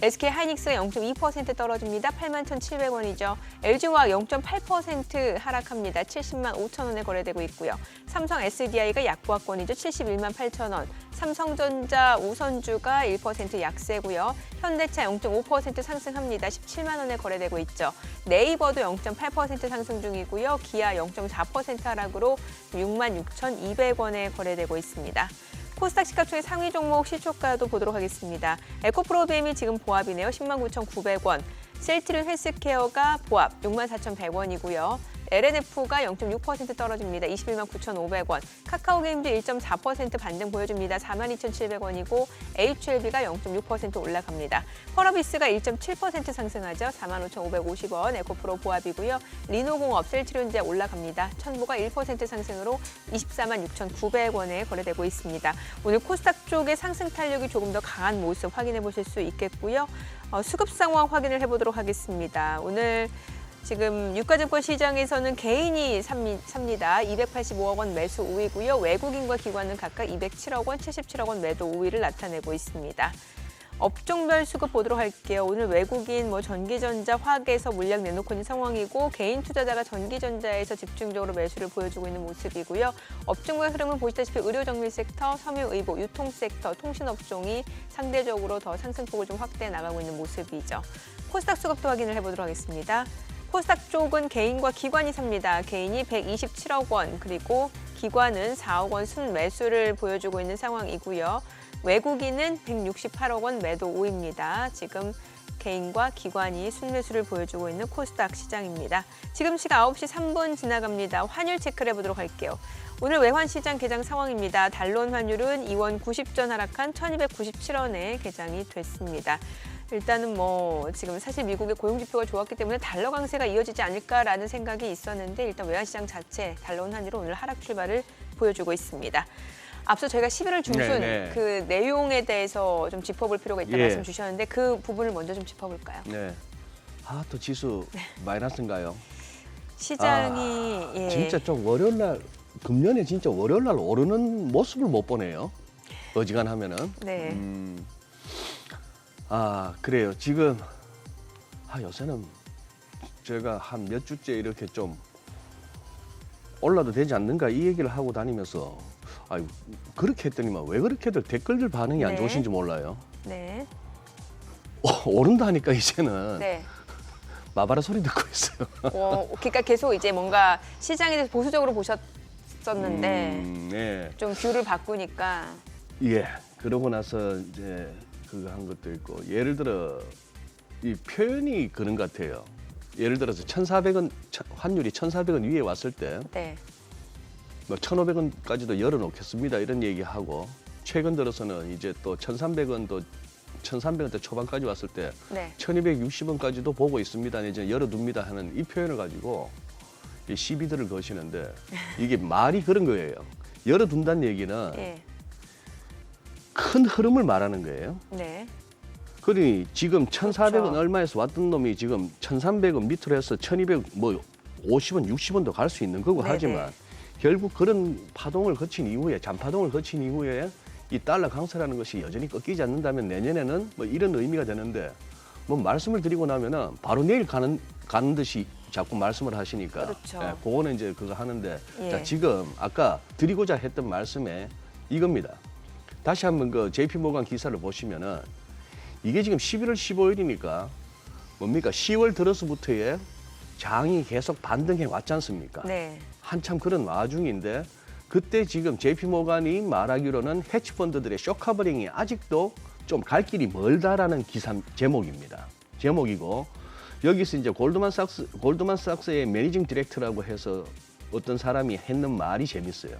SK하이닉스가 0.2% 떨어집니다. 8만 1,700원이죠. LG화학 0.8% 하락합니다. 70만 5천 원에 거래되고 있고요. 삼성 SDI가 약보합권이죠. 71만 8천 원. 삼성전자 우선주가 1% 약세고요. 현대차 0.5% 상승합니다. 17만 원에 거래되고 있죠. 네이버도 0.8% 상승 중이고요. 기아 0.4% 하락으로 6만 6,200원에 거래되고 있습니다. 코스닥 시가총액 상위 종목 시초가도 보도록 하겠습니다. 에코프로비엠이 지금 보합이네요. 10만 9,900원. 셀트리온 헬스케어가 보합 6만 4,100원이고요. LNF가 0.6% 떨어집니다. 21만 9,500원. 카카오게임즈 1.4% 반등 보여줍니다. 42,700원이고 HLB가 0.6% 올라갑니다. 펄어비스가 1.7% 상승하죠. 45,550원. 에코프로 보합이고요. 리노공업, 셀트리온제약 올라갑니다. 천보가 1% 상승으로 24만 6,900원에 거래되고 있습니다. 오늘 코스닥 쪽의 상승 탄력이 조금 더 강한 모습 확인해 보실 수 있겠고요. 수급 상황 확인을 해보도록 하겠습니다. 오늘 지금 유가증권 시장에서는 개인이 삽니다. 285억 원 매수 우위고요. 외국인과 기관은 각각 207억 원, 77억 원 매도 우위를 나타내고 있습니다. 업종별 수급 보도록 할게요. 오늘 외국인 전기전자, 화학에서 물량 내놓고 있는 상황이고 개인 투자자가 전기전자에서 집중적으로 매수를 보여주고 있는 모습이고요. 업종별 흐름은 보시다시피 의료정밀 섹터, 섬유의복, 유통 섹터, 통신업종이 상대적으로 더 상승폭을 좀 확대해 나가고 있는 모습이죠. 코스닥 수급도 확인을 해보도록 하겠습니다. 코스닥 쪽은 개인과 기관이 삽니다. 개인이 127억 원, 그리고 기관은 4억 원 순매수를 보여주고 있는 상황이고요. 외국인은 168억 원 매도 우입니다. 지금 개인과 기관이 순매수를 보여주고 있는 코스닥 시장입니다. 지금 시각 9시 3분 지나갑니다. 환율 체크를 해보도록 할게요. 오늘 외환시장 개장 상황입니다. 달러원 환율은 2원 90전 하락한 1297원에 개장이 됐습니다. 일단은 지금 사실 미국의 고용지표가 좋았기 때문에 달러 강세가 이어지지 않을까라는 생각이 있었는데 일단 외환시장 자체 달러원 환율은 오늘 하락 출발을 보여주고 있습니다. 앞서 저희가 11월 중순 그 내용에 대해서 좀 짚어볼 필요가 있다 말씀 주셨는데 그 부분을 먼저 좀 짚어볼까요? 네. 또 지수 마이너스인가요? 시장이 진짜 좀 월요일 날 금년에 진짜 월요일 날 오르는 모습을 못 보네요. 어지간하면은. 네. 그래요. 지금 요새는 제가 한 몇 주째 이렇게 좀 올라도 되지 않는가 이 얘기를 하고 다니면서 그렇게 했더니만 왜 그렇게들 댓글들 반응이 안 좋으신지 몰라요. 네. 오른다니까 이제는 네. 마바라 소리 듣고 있어요. 그러니까 계속 이제 뭔가 시장에 대해서 보수적으로 보셨었는데 좀 뷰를 바꾸니까 그러고 나서 이제 그거 한 것도 있고 예를 들어 이 표현이 그런 것 같아요. 예를 들어서 1,400원 환율이 1,400원 위에 왔을 때 1,500원까지도 열어놓겠습니다 이런 얘기하고 최근 들어서는 이제 또 1,300원도 1,300원대 초반까지 왔을 때 1,260원까지도 보고 있습니다. 이제 열어둡니다 하는 이 표현을 가지고 이 시비들을 거시는데 이게 말이 그런 거예요. 열어둔다는 얘기는 큰 흐름을 말하는 거예요. 그러니 지금 1,400원 얼마에서 왔던 놈이 지금 1,300원 밑으로 해서 1,200 50원, 60원도 갈 수 있는 거고 하지만 결국 그런 파동을 거친 이후에 잔파동을 거친 이후에 이 달러 강세라는 것이 여전히 꺾이지 않는다면 내년에는 이런 의미가 되는데 뭐 말씀을 드리고 나면은 바로 내일 가는 듯이 자꾸 말씀을 하시니까 그렇죠. 예, 그거는 이제 그거 하는데 예. 자, 지금 아까 드리고자 했던 말씀에 이겁니다. 다시 한번 그 JP 모건 기사를 보시면은 이게 지금 11월 15일이니까 뭡니까? 10월 들어서부터의 장이 계속 반등해 왔지 않습니까? 네. 한참 그런 와중인데 그때 지금 JP 모건이 말하기로는 헤지 펀드들의 쇼커버링이 아직도 좀 갈 길이 멀다라는 기사 제목입니다. 제목이고 여기서 이제 골드만삭스의 매니징 디렉터라고 해서 어떤 사람이 했는 말이 재밌어요.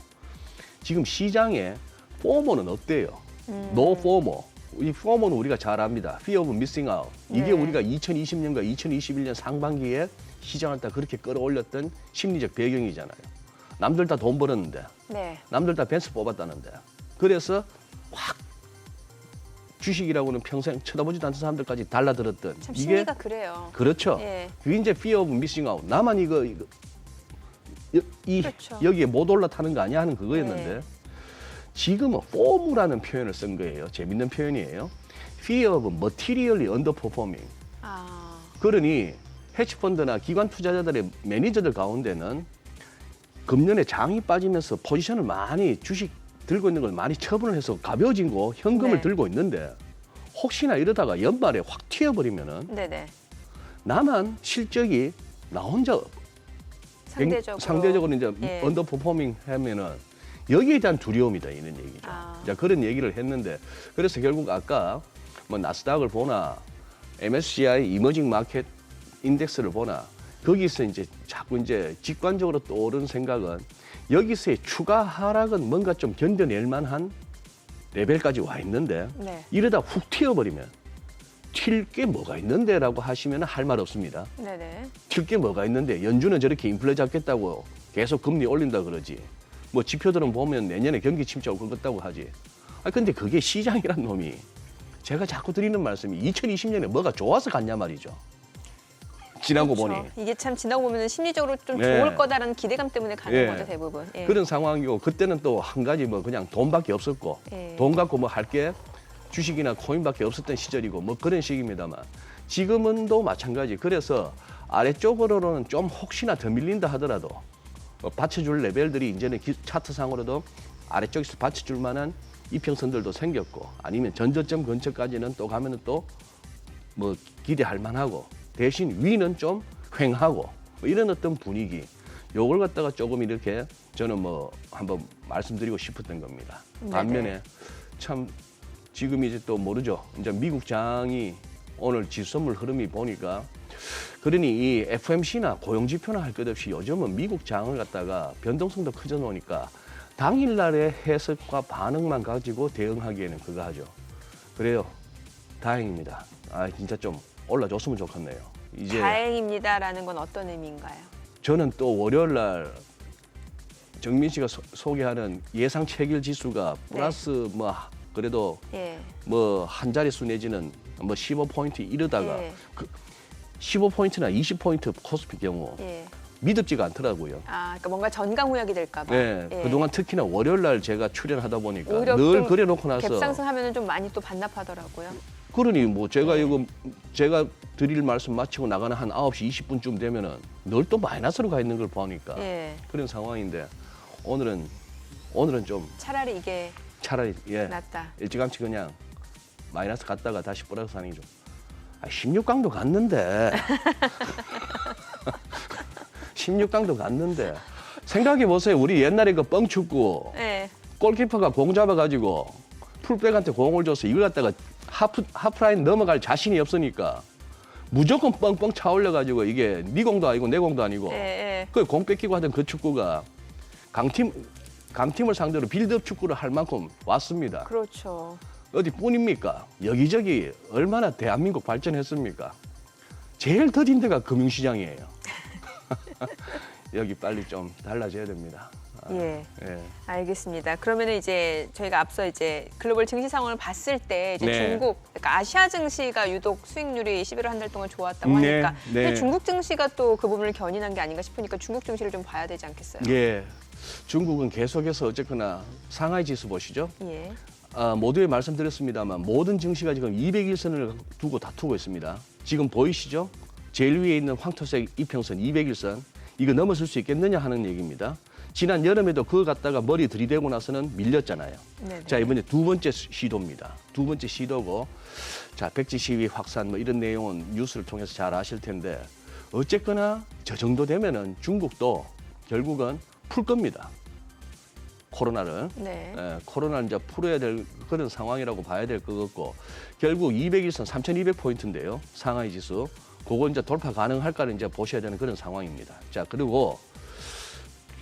지금 시장에 포모는 없대요. No FOMO. 이 FOMO는 우리가 잘 압니다. Fear of Missing Out. 이게 네. 우리가 2020년과 2021년 상반기에 시장을 다 그렇게 끌어올렸던 심리적 배경이잖아요. 남들 다 돈 벌었는데, 네. 남들 다 벤츠 뽑았다는데. 그래서 확 주식이라고는 평생 쳐다보지도 않던 사람들까지 달라들었던 참 이게 심리가 그래요. 그렇죠. 예. 그게 이제 fear of missing out. 나만 그렇죠. 여기에 못 올라타는 거 아니야 하는 그거였는데 네. 지금은 FOMO라는 표현을 쓴 거예요. 재밌는 표현이에요. fear of materially underperforming. 아, 그러니 헤지펀드나 기관 투자자들의 매니저들 가운데는 금년에 장이 빠지면서 포지션을 많이 주식 들고 있는 걸 많이 처분을 해서 가벼워진 거 현금을 네. 들고 있는데 혹시나 이러다가 연말에 확 튀어버리면은 네네. 나만 실적이 나 혼자 상대적으로 이제 예. 언더퍼포밍 하면은 여기에 대한 두려움이다 이런 얘기죠. 아. 자, 그런 얘기를 했는데 그래서 결국 아까 뭐 나스닥을 보나 MSCI 이머징 마켓 인덱스를 보나 거기서 이제 자꾸 이제 직관적으로 떠오른 생각은 여기서의 추가 하락은 뭔가 좀 견뎌낼 만한 레벨까지 와 있는데 네. 이러다 훅 튀어버리면 튈 게 뭐가 있는데라고 하시면 할 말 없습니다. 네네. 튈 게 뭐가 있는데 연준은 저렇게 인플레 잡겠다고 계속 금리 올린다 그러지. 뭐 지표들은 보면 내년에 경기 침체가 올 것다고 하지. 아 근데 그게 시장이란 놈이 제가 자꾸 드리는 말씀이 2020년에 뭐가 좋아서 갔냐 말이죠. 지나고 그렇죠. 보니 이게 참 지나고 보면 심리적으로 좀 네. 좋을 거다라는 기대감 때문에 가는 예. 거죠 대부분. 예. 그런 상황이고 그때는 또 한 가지 뭐 그냥 돈밖에 없었고 예. 돈 갖고 뭐 할 게 주식이나 코인밖에 없었던 시절이고 뭐 그런 식입니다만 지금은 또 마찬가지. 그래서 아래쪽으로는 좀 혹시나 더 밀린다 하더라도 뭐 받쳐줄 레벨들이 이제는 차트상으로도 아래쪽에서 받쳐줄 만한 이평선들도 생겼고 아니면 전저점 근처까지는 또 가면은 또 뭐 기대할 만하고 대신 위는 좀 횡하고 뭐 이런 어떤 분위기 요걸 갖다가 조금 이렇게 저는 뭐 한번 말씀드리고 싶었던 겁니다. 네네. 반면에 참 지금 이제 또 모르죠. 이제 미국 장이 오늘 지수선물 흐름이 보니까 그러니 이 FOMC나 고용지표나 할 것 없이 요즘은 미국 장을 갖다가 변동성도 커져 놓으니까 당일날의 해석과 반응만 가지고 대응하기에는 그거 하죠. 그래요. 다행입니다. 아 진짜 좀 올라줬으면 좋겠네요. 이제 다행입니다라는 건 어떤 의미인가요? 저는 또 월요일 날 정민 씨가 소개하는 예상 체결 지수가 플러스 뭐 그래도 예. 뭐 한 자릿수 내지는 뭐 15포인트 이러다가 예. 그 15포인트나 20포인트 코스피 경우 예. 믿음지가 않더라고요. 아, 그러니까 뭔가 전강후약이 될까 봐. 네, 예. 그동안 특히나 월요일 날 제가 출연하다 보니까 오히려 늘 좀 그래놓고 나서 갭상승하면은 좀 많이 또 반납하더라고요. 그러니 뭐 제가 네. 이거 제가 드릴 말씀 마치고 나가는 한 9시 20분쯤 되면은 늘 또 마이너스로 가 있는 걸 보니까 예. 그런 상황인데 오늘은 좀 차라리 이게 차라리 예 낫다. 일찌감치 그냥 마이너스 갔다가 다시 플러스 하는 게 좀 16강도 갔는데 16강도 갔는데 생각해 보세요. 우리 옛날에 그 뻥축구 예. 골키퍼가 공 잡아가지고 풀백한테 공을 줘서 이걸 갖다가 하프라인 넘어갈 자신이 없으니까 무조건 뻥뻥 차올려가지고 이게 네 공도 아니고 내 공도 아니고 예. 예. 그 공 뺏기고 하던 그 축구가 강팀을 상대로 빌드업 축구를 할 만큼 왔습니다. 그렇죠. 어디뿐입니까? 여기저기 얼마나 대한민국 발전했습니까? 제일 더딘 데가 금융시장이에요. 여기 빨리 좀 달라져야 됩니다. 아, 예. 예. 알겠습니다. 그러면은 이제 저희가 앞서 이제 글로벌 증시 상황을 봤을 때 이제 네. 중국, 그러니까 아시아 증시가 유독 수익률이 11월 한 달 동안 좋았다고 네, 하니까 근데 네. 중국 증시가 또 그 부분을 견인한 게 아닌가 싶으니까 중국 증시를 좀 봐야 되지 않겠어요? 예. 중국은 계속해서 어쨌거나 상하이 지수 보시죠. 예. 모두에 말씀드렸습니다만 모든 증시가 지금 201선을 두고 다투고 있습니다. 지금 보이시죠? 제일 위에 있는 황토색 이평선 200일선 이거 넘어설 수 있겠느냐 하는 얘기입니다. 지난 여름에도 그거 갖다가 머리 들이대고 나서는 밀렸잖아요. 네네. 자, 이번에 두 번째 시도입니다. 두 번째 시도고, 자, 백지 시위 확산 뭐 이런 내용은 뉴스를 통해서 잘 아실 텐데, 어쨌거나 저 정도 되면은 중국도 결국은 풀 겁니다. 코로나를. 네. 코로나를 이제 풀어야 될 그런 상황이라고 봐야 될 것 같고, 결국 200일선 3,200포인트인데요. 상하이 지수. 그거 이제 돌파 가능할까를 이제 보셔야 되는 그런 상황입니다. 자, 그리고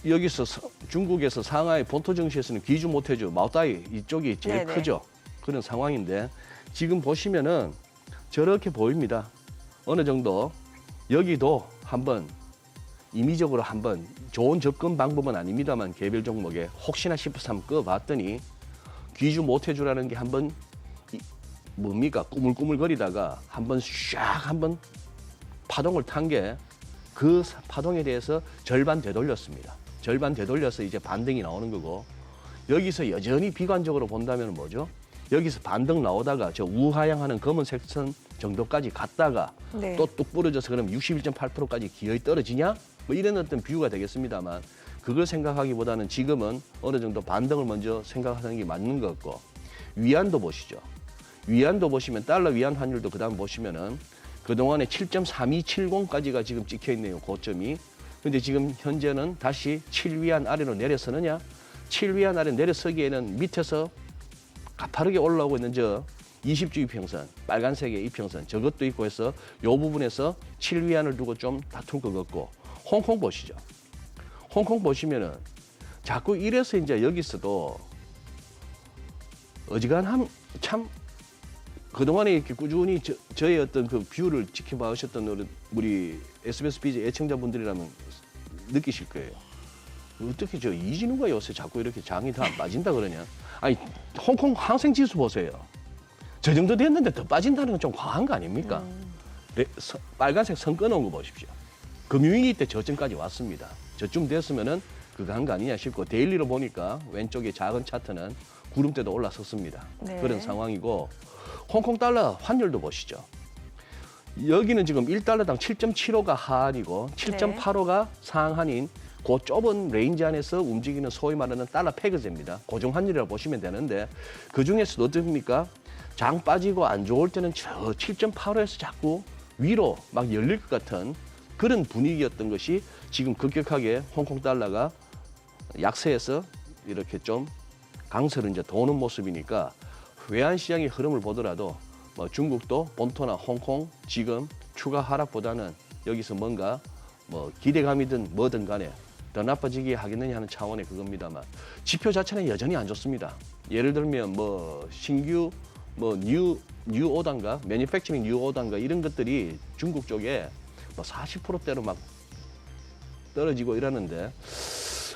여기서 중국에서 상하이 본토 증시에서는 귀주 모태주 마오따이 이쪽이 제일 네네. 크죠. 그런 상황인데 지금 보시면은 저렇게 보입니다. 어느 정도 여기도 한번 임의적으로 한번 좋은 접근 방법은 아닙니다만 개별 종목에 혹시나 싶어서 한번 꺼봤더니 귀주 모태주라는 게 한번 뭡니까 꾸물꾸물거리다가 한번 샥 한번 파동을 탄 게 그 파동에 대해서 절반 되돌렸습니다. 절반 되돌려서 이제 반등이 나오는 거고, 여기서 여전히 비관적으로 본다면 뭐죠? 여기서 반등 나오다가 저 우하향하는 검은색 선 정도까지 갔다가 네. 또 뚝 부러져서 그럼 61.8%까지 기어이 떨어지냐? 뭐 이런 어떤 비유가 되겠습니다만, 그걸 생각하기보다는 지금은 어느 정도 반등을 먼저 생각하는 게 맞는 것 같고, 위안도 보시죠. 위안도 보시면 달러 위안 환율도 그다음 보시면은 그동안에 7.3270까지가 지금 찍혀 있네요. 고점이. 근데 지금 현재는 다시 7위안 아래로 내려서느냐? 7위안 아래 내려서기에는 밑에서 가파르게 올라오고 있는 저 20주 이평선, 빨간색의 이평선 저것도 있고 해서 이 부분에서 7위안을 두고 좀 다툴 것 같고, 홍콩 보시죠. 홍콩 보시면은 자꾸 이래서 이제 여기서도 어지간한 참 그동안에 이렇게 꾸준히 저의 어떤 그 뷰를 지켜봐 오셨던 우리 SBS BJ 애청자분들이라면 느끼실 거예요. 어떻게 저 이진우가 요새 자꾸 이렇게 장이 다 안 빠진다 그러냐? 아니, 홍콩 항생지수 보세요. 저 정도 됐는데 더 빠진다는 건 좀 과한 거 아닙니까? 빨간색 선 끊어온 거 보십시오. 금융위기 때 저점까지 왔습니다. 저쯤 됐으면은 그거 한 거 아니냐 싶고, 데일리로 보니까 왼쪽에 작은 차트는 구름대도 올라섰습니다. 네. 그런 상황이고, 홍콩 달러 환율도 보시죠. 여기는 지금 1달러당 7.75가 하한이고 7.85가 상한인 그 좁은 레인지 안에서 움직이는 소위 말하는 달러 페그제입니다. 고정 환율이라고 보시면 되는데, 그중에서도 어떻습니까? 장 빠지고 안 좋을 때는 저 7.85에서 자꾸 위로 막 열릴 것 같은 그런 분위기였던 것이 지금 급격하게 홍콩 달러가 약세에서 이렇게 좀 강세로 이제 도는 모습이니까, 외환 시장의 흐름을 보더라도 뭐 중국도 본토나 홍콩 지금 추가 하락보다는 여기서 뭔가 뭐 기대감이든 뭐든 간에 더 나빠지게 하겠느냐 하는 차원의 그겁니다만, 지표 자체는 여전히 안 좋습니다. 예를 들면 뭐 신규 뭐 뉴 오단가, 매니팩처링 뉴 오단가 이런 것들이 중국 쪽에 뭐 40%대로 막 떨어지고 이러는데,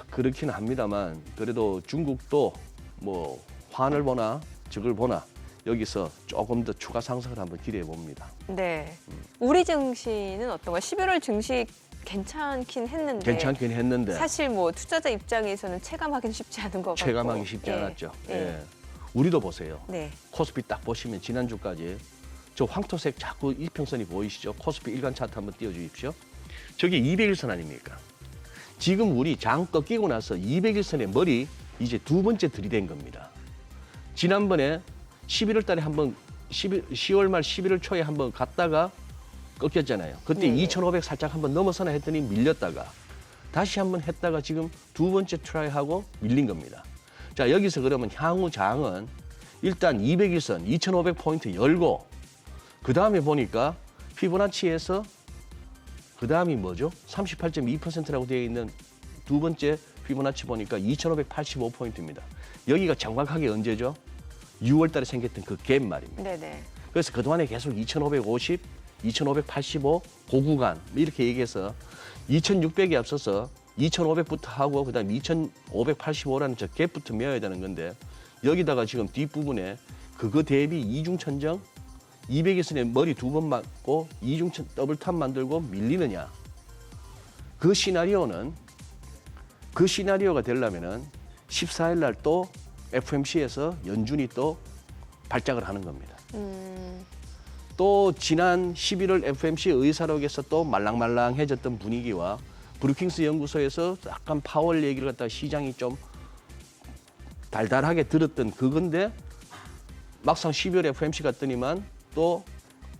그렇긴 합니다만 그래도 중국도 뭐 환을 보나 적을 보나 여기서 조금 더 추가 상승을 한번 기대해 봅니다. 네. 우리 증시는 어떤가요? 11월 증시 괜찮긴 했는데. 괜찮긴 했는데 사실 뭐 투자자 입장에서는 체감하기는 쉽지 않은 것 같고. 체감하기 쉽지 예. 않았죠. 예. 예. 우리도 보세요. 네. 코스피 딱 보시면 지난주까지 저 황토색 자꾸 이평선이 보이시죠? 코스피 일간 차트 한번 띄워주십시오. 저게 200일선 아닙니까? 지금 우리 장 꺾이고 나서 200일선의 머리 이제 두 번째 들이댄 겁니다. 지난번에 11월 달에 한번 10월 말 11월 초에 한번 갔다가 꺾였잖아요. 그때 네. 2,500 살짝 한번 넘어서나 했더니 밀렸다가 다시 한번 했다가 지금 두 번째 트라이하고 밀린 겁니다. 자, 여기서 그러면 향후 장은 일단 200일선 2,500포인트 열고, 그 다음에 보니까 피보나치에서 그 다음이 뭐죠? 38.2%라고 되어 있는 두 번째 피보나치 보니까 2,585포인트입니다. 여기가 정확하게 언제죠? 6월 달에 생겼던 그 갭 말입니다. 네네. 그래서 그동안에 계속 2,550, 2,585, 고구간 이렇게 얘기해서 2,600에 앞서서 2,500부터 하고 그다음 2,585라는 저 갭부터 메워야 되는 건데, 여기다가 지금 뒷부분에 그거 대비 이중천정 200일선에 머리 두 번 맞고 이중천 더블탑 만들고 밀리느냐. 그 시나리오가 되려면은 14일 날 또 FMC에서 연준이 또 발작을 하는 겁니다. 또 지난 11월 FMC 의사록에서 또 말랑말랑해졌던 분위기와 브루킹스 연구소에서 약간 파월 얘기를 갖다가 시장이 좀 달달하게 들었던 그건데 막상 12월 FMC 갔더니만 또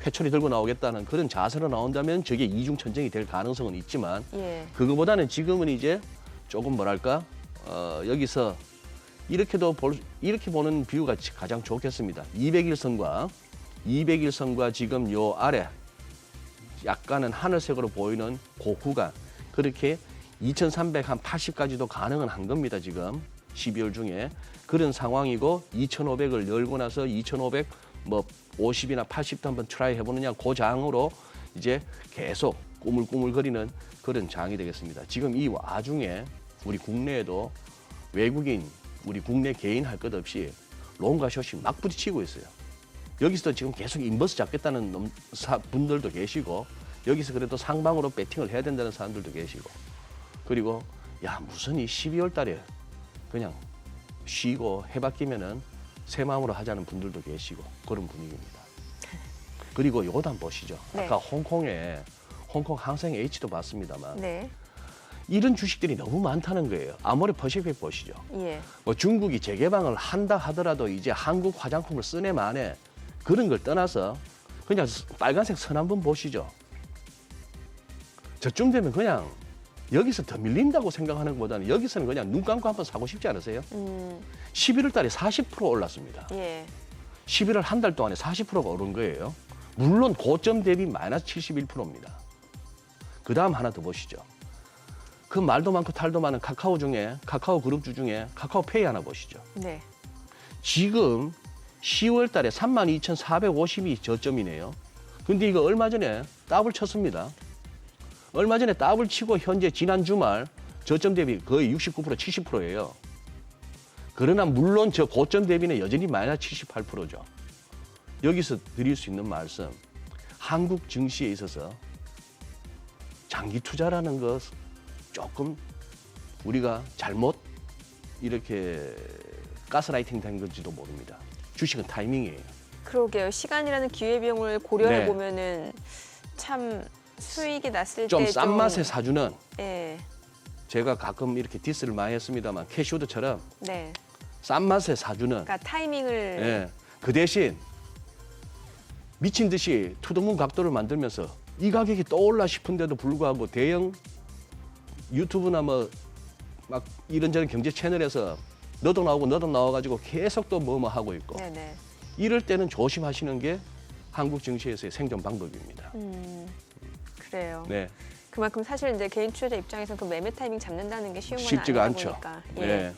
회초리 들고 나오겠다는 그런 자세로 나온다면 저게 이중천정이 될 가능성은 있지만 예. 그거보다는 지금은 이제 조금 뭐랄까 여기서 이렇게 보는 뷰가 가장 좋겠습니다. 200일선과 지금 요 아래 약간은 하늘색으로 보이는 그 구간 그렇게 2380까지도 가능은 한 겁니다. 지금 12월 중에 그런 상황이고 2500을 열고 나서 2500 뭐 50이나 80도 한번 트라이 해보느냐 그 장으로 이제 계속 꾸물꾸물거리는 그런 장이 되겠습니다. 지금 이 와중에 우리 국내에도 외국인 우리 국내 개인 할 것 없이 롱과 숏이 막 부딪히고 있어요. 여기서도 지금 계속 인버스 잡겠다는 분들도 계시고 여기서 그래도 상방으로 배팅을 해야 된다는 사람들도 계시고 그리고 야 무슨 이 12월 달에 그냥 쉬고 해 바뀌면은 새 마음으로 하자는 분들도 계시고 그런 분위기입니다. 그리고 요것도 한번 보시죠. 네. 아까 홍콩 항생 H도 봤습니다만 네. 이런 주식들이 너무 많다는 거예요. 아모레 퍼시픽 보시죠. 예. 뭐 중국이 재개방을 한다 하더라도 이제 한국 화장품을 쓰네 마네 그런 걸 떠나서 그냥 빨간색 선 한번 보시죠. 저쯤 되면 그냥 여기서 더 밀린다고 생각하는 것보다는 여기서는 그냥 눈 감고 한번 사고 싶지 않으세요? 11월 달에 40% 올랐습니다. 예. 11월 한 달 동안에 40%가 오른 거예요. 물론 고점 대비 마이너스 71%입니다. 그 다음 하나 더 보시죠. 그 말도 많고 탈도 많은 카카오 그룹주 중에 카카오페이 하나 보시죠. 네. 지금 10월 달에 32,450이 저점이네요. 근데 이거 얼마 전에 더블 쳤습니다. 얼마 전에 더블 치고 현재 지난 주말 저점 대비 거의 69%, 70%예요. 그러나 물론 저 고점 대비는 여전히 마이너스 78%죠. 여기서 드릴 수 있는 말씀, 한국 증시에 있어서 장기 투자라는 것 조금 우리가 잘못 이렇게 가스라이팅 된 건지도 모릅니다. 주식은 타이밍이에요. 그러게요. 시간이라는 기회비용을 고려해 네. 보면은 참 수익이 났을 때 좀 싼 맛에 사주는 예. 제가 가끔 이렇게 디스를 많이 했습니다만 캐시우드처럼 네. 싼 맛에 사주는 그러니까 타이밍을 예, 그 대신 미친 듯이 투더문 각도를 만들면서 이 가격이 떠올라 싶은데도 불구하고 대형 유튜브나 뭐 막 이런저런 경제 채널에서 너도 나와가지고 계속 또 뭐 하고 있고 네네. 이럴 때는 조심하시는 게 한국 증시에서의 생존 방법입니다. 그래요. 네, 그만큼 사실 이제 개인 투자자 입장에서는 그 매매 타이밍 잡는다는 게 쉬운 건 쉽지가 아니다 않죠. 보니까. 예. 네.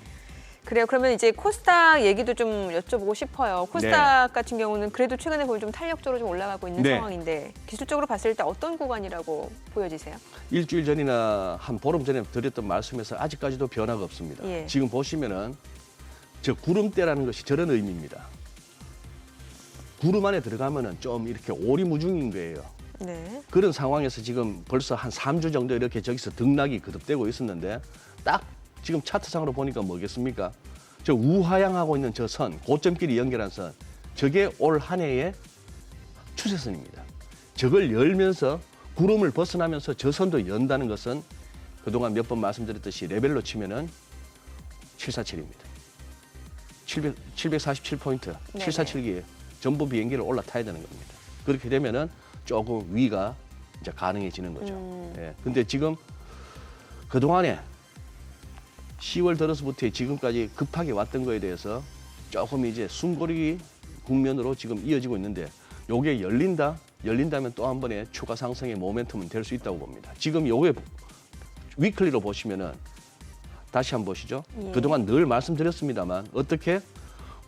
그래요. 그러면 이제 코스닥 얘기도 좀 여쭤보고 싶어요. 코스닥 같은 경우는 그래도 최근에 보면 좀 탄력적으로 좀 올라가고 있는 네. 상황인데 기술적으로 봤을 때 어떤 구간이라고 보여지세요? 일주일 전이나 한 보름 전에 드렸던 말씀에서 아직까지도 변화가 없습니다. 예. 지금 보시면은 저 구름대라는 것이 저런 의미입니다. 구름 안에 들어가면은 좀 이렇게 오리무중인 거예요. 네. 그런 상황에서 지금 벌써 한 3주 정도 이렇게 저기서 등락이 거듭되고 있었는데 딱 지금 차트상으로 보니까 뭐겠습니까? 저 우하향하고 있는 저 선, 고점끼리 연결한 선, 저게 올 한 해의 추세선입니다. 저걸 열면서 구름을 벗어나면서 저 선도 연다는 것은 그동안 몇 번 말씀드렸듯이 레벨로 치면은 747입니다. 747포인트, 네네. 747기에 전부 비행기를 올라타야 되는 겁니다. 그렇게 되면은 조금 위가 이제 가능해지는 거죠. 예. 근데 지금 그동안에 10월 들어서부터 지금까지 급하게 왔던 거에 대해서 조금 이제 숨고르기 국면으로 지금 이어지고 있는데 요게 열린다면 또 한 번의 추가 상승의 모멘텀은 될 수 있다고 봅니다. 지금 요게 위클리로 보시면은 다시 한번 보시죠. 예. 그동안 늘 말씀드렸습니다만 어떻게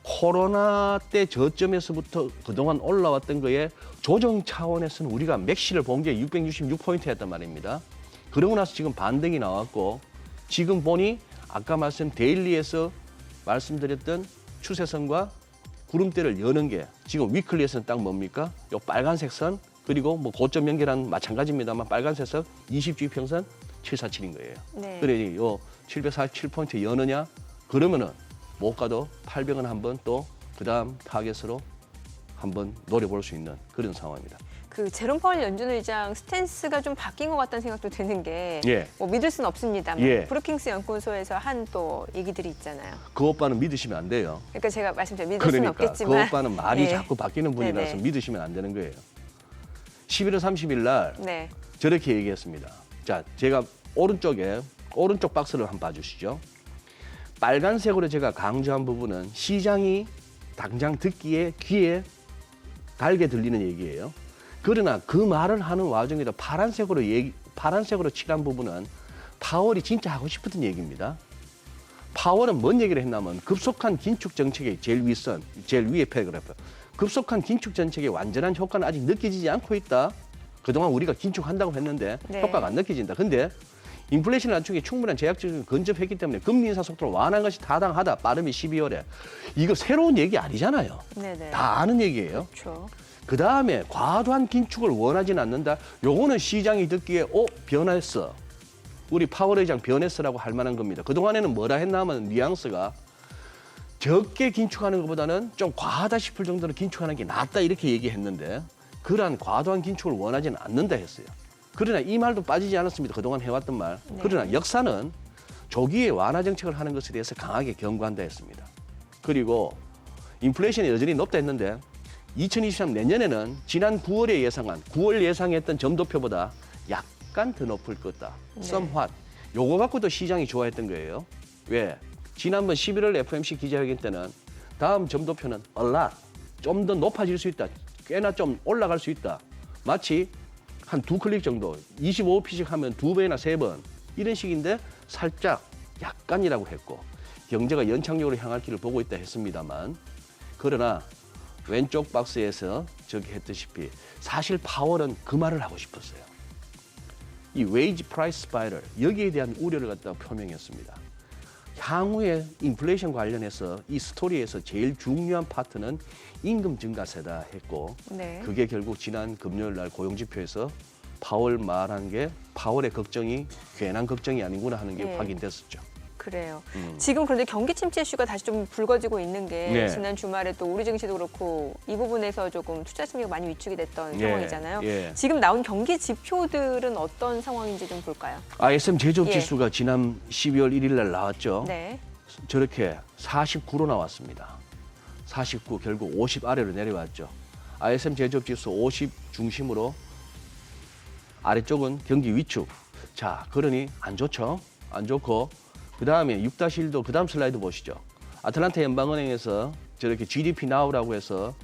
코로나 때 저점에서부터 그동안 올라왔던 거에 조정 차원에서는 우리가 맥시를 본 게 666포인트였단 말입니다. 그러고 나서 지금 반등이 나왔고 지금 보니 아까 데일리에서 말씀드렸던 추세선과 구름대를 여는 게 지금 위클리에서는 딱 뭡니까? 요 빨간색 선 그리고 뭐 고점 연결한 마찬가지입니다만 빨간색 선 20주기 평선 747인 거예요. 네. 그래 요 747포인트 여느냐? 그러면은 못 가도 800원 한번 또 그다음 타겟으로 한번 노려볼 수 있는 그런 상황입니다. 그 제롬 파월 연준 의장 스탠스가 좀 바뀐 것 같다는 생각도 드는 게 예. 뭐 믿을 수는 없습니다만 예. 브루킹스 연구소에서 한 또 얘기들이 있잖아요. 그 오빠는 믿으시면 안 돼요. 그러니까 제가 말씀드린 믿을 수는 그러니까 없겠지만 그 오빠는 말이 예. 자꾸 바뀌는 분이라서 네네. 믿으시면 안 되는 거예요. 11월 30일 날 네. 저렇게 얘기했습니다. 자, 제가 오른쪽 박스를 한번 봐주시죠. 빨간색으로 제가 강조한 부분은 시장이 당장 듣기에 귀에 달게 들리는 얘기예요. 그러나 그 말을 하는 와중에도 파란색으로 칠한 부분은 파월이 진짜 하고 싶었던 얘기입니다. 파월은 뭔 얘기를 했냐면 급속한 긴축 정책의 제일 위에 패러그래프. 급속한 긴축 정책의 완전한 효과는 아직 느껴지지 않고 있다. 그동안 우리가 긴축한다고 했는데 네. 효과가 안 느껴진다. 근데 인플레이션 낮추기에 충분한 제약적인 근접했기 때문에 금리 인상 속도를 완화한 것이 타당하다. 빠르면 12월에. 이거 새로운 얘기 아니잖아요. 네네. 다 아는 얘기예요. 그렇죠. 그다음에 과도한 긴축을 원하지는 않는다. 요거는 시장이 듣기에 변했어. 우리 파월 의장 변했어라고 할 만한 겁니다. 그동안에는 뭐라 했나 하면 뉘앙스가 적게 긴축하는 것보다는 좀 과하다 싶을 정도로 긴축하는 게 낫다 이렇게 얘기했는데 그러한 과도한 긴축을 원하지는 않는다 했어요. 그러나 이 말도 빠지지 않았습니다. 그동안 해왔던 말. 네. 그러나 역사는 조기에 완화 정책을 하는 것에 대해서 강하게 경고한다 했습니다. 그리고 인플레이션이 여전히 높다 했는데 2023 내년에는 지난 9월에 예상한 9월 예상했던 점도표보다 약간 더 높을 거다. 네. somewhat. 요거 갖고도 시장이 좋아했던 거예요. 왜? 지난번 11월 FOMC 기자회견 때는 다음 점도표는 a lot, 좀 더 높아질 수 있다. 꽤나 좀 올라갈 수 있다. 마치 한 2클릭 정도, 25p씩 하면 2배나 3번 이런 식인데 살짝 약간이라고 했고 경제가 연착륙으로 향할 길을 보고 있다 했습니다만 그러나 왼쪽 박스에서 저기 했다시피 사실 파월은 그 말을 하고 싶었어요. 이 웨이지 프라이스 스파이럴 여기에 대한 우려를 갖다가 표명했습니다. 향후에 인플레이션 관련해서 이 스토리에서 제일 중요한 파트는 임금 증가세다 했고 네. 그게 결국 지난 금요일 날 고용지표에서 파월 말한 게 파월의 걱정이 괜한 걱정이 아니구나 하는 게 네. 확인됐었죠. 그래요. 지금 그런데 경기 침체 이슈가 다시 좀 불거지고 있는 게 네. 지난 주말에 또 우리 증시도 그렇고 이 부분에서 조금 투자 심리가 많이 위축이 됐던 예, 상황이잖아요. 예. 지금 나온 경기 지표들은 어떤 상황인지 좀 볼까요? ISM 제조업 예. 지수가 지난 12월 1일 날 나왔죠. 네. 저렇게 49로 나왔습니다. 49 결국 50 아래로 내려왔죠. ISM 제조업 지수 50 중심으로 아래쪽은 경기 위축. 자, 그러니 안 좋죠. 안 좋고 그다음에 6-1도 그다음 슬라이드 보시죠. 아틀란타 연방은행에서 저렇게 GDP 나오라고 해서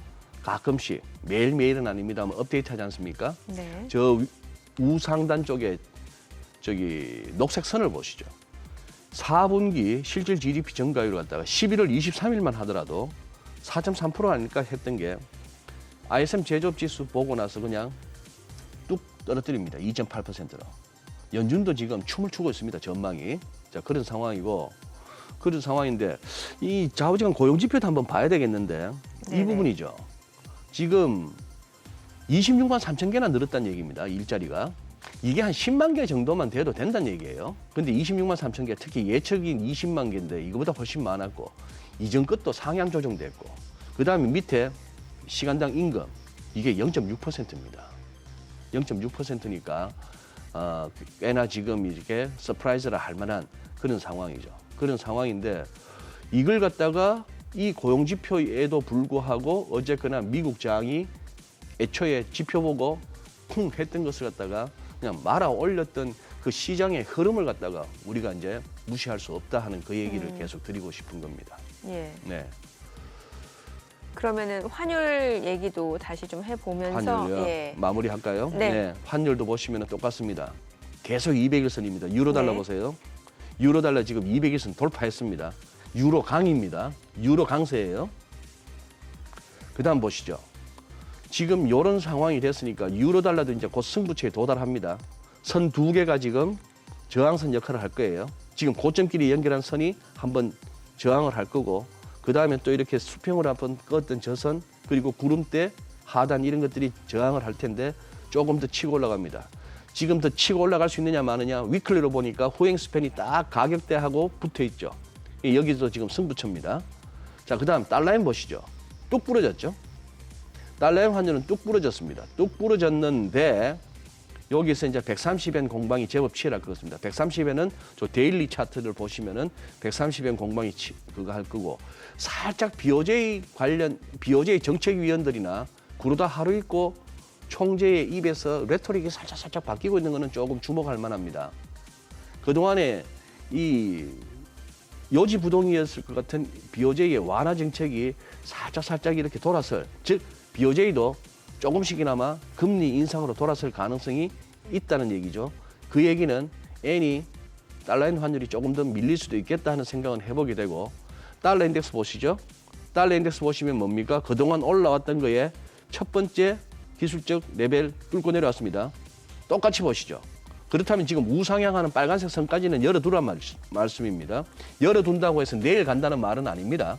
가끔씩 매일매일은 아닙니다만 업데이트하지 않습니까? 네. 저 우상단 쪽에 저기 녹색 선을 보시죠. 4분기 실질 GDP 증가율을 갖다가 11월 23일만 하더라도 4.3% 아닐까 했던 게 ISM 제조업 지수 보고 나서 그냥 뚝 떨어뜨립니다. 2.8%로. 연준도 지금 춤을 추고 있습니다. 전망이. 자, 그런 상황이고 그런 상황인데 이 좌우지간 고용 지표도 한번 봐야 되겠는데 네네. 이 부분이죠. 지금 26만 3천 개나 늘었다는 얘기입니다. 일자리가. 이게 한 10만 개 정도만 돼도 된다는 얘기예요. 근데 26만 3천 개, 특히 예측인 20만 개인데 이거보다 훨씬 많았고 이전 것도 상향 조정됐고 그다음에 밑에 시간당 임금 이게 0.6%입니다. 0.6%니까 꽤나 지금 이렇게 서프라이즈라 할 만한 그런 상황이죠. 그런 상황인데 이걸 갖다가 이 고용 지표에도 불구하고 어쨌거나 미국 장이 애초에 지표 보고 쿵 했던 것을 갖다가 그냥 말아 올렸던 그 시장의 흐름을 갖다가 우리가 이제 무시할 수 없다 하는 그 얘기를 계속 드리고 싶은 겁니다. 예. 네. 그러면은 환율 얘기도 다시 좀 해보면서 환율요. 예. 마무리할까요? 네. 환율도 보시면 똑같습니다. 계속 200일선입니다. 유로 달러 네. 보세요. 유로 달러 지금 200일선 돌파했습니다. 유로 강입니다. 유로 강세예요. 그다음 보시죠. 지금 이런 상황이 됐으니까 유로 달러도 이제 곧 승부처에 도달합니다. 선 두 개가 지금 저항선 역할을 할 거예요. 지금 고점끼리 연결한 선이 한번 저항을 할 거고 그 다음에 또 이렇게 수평을 한번 껐던 저선 그리고 구름대 하단 이런 것들이 저항을 할 텐데 조금 더 치고 올라갑니다. 지금 더 치고 올라갈 수 있느냐 마느냐 위클리로 보니까 후행 스팬이 딱 가격대하고 붙어 있죠. 여기서 지금 승부처입니다. 자, 그 다음 달러엔 보시죠. 뚝 부러졌죠. 달러형 환율은 뚝 부러졌습니다. 뚝 부러졌는데 여기서 이제 130엔 공방이 제법 치열할 것 같습니다. 130엔은 저 데일리 차트를 보시면은 130엔 공방이 그거 할 거고 살짝 BOJ 정책위원들이나 구로다 하루있고 총재의 입에서 레토릭이 살짝 바뀌고 있는 거는 조금 주목할 만합니다. 그동안에 이 요지부동이었을 것 같은 BOJ의 완화 정책이 살짝 이렇게 돌아설, 즉 BOJ도 조금씩이나마 금리 인상으로 돌아설 가능성이 있다는 얘기죠. 그 얘기는 엔이 달러엔 환율이 조금 더 밀릴 수도 있겠다 하는 생각은 해보게 되고 달러 인덱스 보시죠. 달러 인덱스 보시면 뭡니까? 그동안 올라왔던 거에 첫 번째 기술적 레벨 뚫고 내려왔습니다. 똑같이 보시죠. 그렇다면 지금 우상향하는 빨간색 선까지는 열어두란 말씀입니다. 열어둔다고 해서 내일 간다는 말은 아닙니다.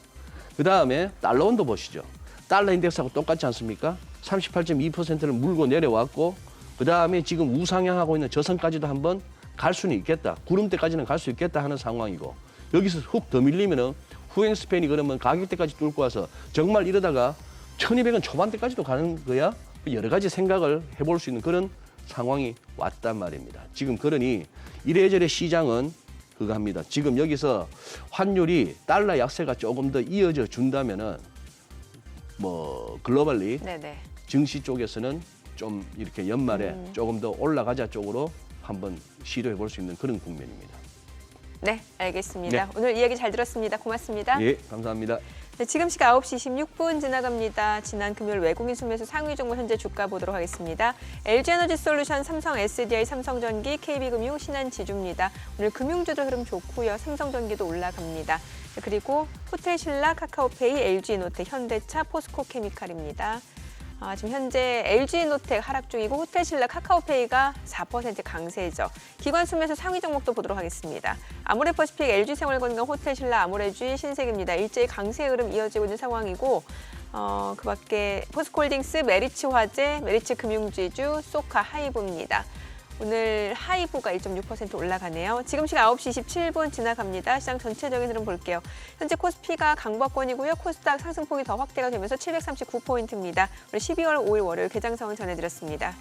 그 다음에 달러원도 보시죠. 달러 인덱스하고 똑같지 않습니까? 38.2%를 물고 내려왔고 그 다음에 지금 우상향하고 있는 저선까지도 한번 갈 수는 있겠다. 구름대까지는 갈 수 있겠다 하는 상황이고 여기서 훅 더 밀리면은 후행 스팬이 그러면 가격대까지 뚫고 와서 정말 이러다가 1200원 초반대까지도 가는 거야? 여러 가지 생각을 해볼 수 있는 그런 상황이 왔단 말입니다. 지금 그러니 이래저래 시장은 그거 합니다. 지금 여기서 환율이 달러 약세가 조금 더 이어져 준다면은 뭐 글로벌리 네네. 증시 쪽에서는 좀 이렇게 연말에 조금 더 올라가자 쪽으로 한번 시도해 볼 수 있는 그런 국면입니다. 네, 알겠습니다. 네. 오늘 이야기 잘 들었습니다. 고맙습니다. 예, 감사합니다. 네, 지금 시각 9시 26분 지나갑니다. 지난 금요일 외국인 순매수 상위 종목 현재 주가 보도록 하겠습니다. LG에너지솔루션, 삼성 SDI, 삼성전기, KB금융, 신한지주입니다. 오늘 금융주들 흐름 좋고요. 삼성전기도 올라갑니다. 그리고 호텔신라, 카카오페이, LG노텍, 현대차, 포스코케미칼입니다. 지금 현재 LG노텍 하락 중이고 호텔신라, 카카오페이가 4% 강세죠. 기관 순매수 상위 종목도 보도록 하겠습니다. 아모레퍼시픽, LG생활건강, 호텔신라, 아모레주의, 신세계입니다. 일제히 강세 흐름 이어지고 있는 상황이고 그밖에 포스코홀딩스, 메리츠화재, 메리츠금융지주, 소카, 하이브입니다. 오늘 하이브가 1.6% 올라가네요. 지금 시각 9시 27분 지나갑니다. 시장 전체적인 흐름 볼게요. 현재 코스피가 강보권이고요. 코스닥 상승폭이 더 확대가 되면서 739포인트입니다. 오늘 12월 5일 월요일 개장성을 전해드렸습니다.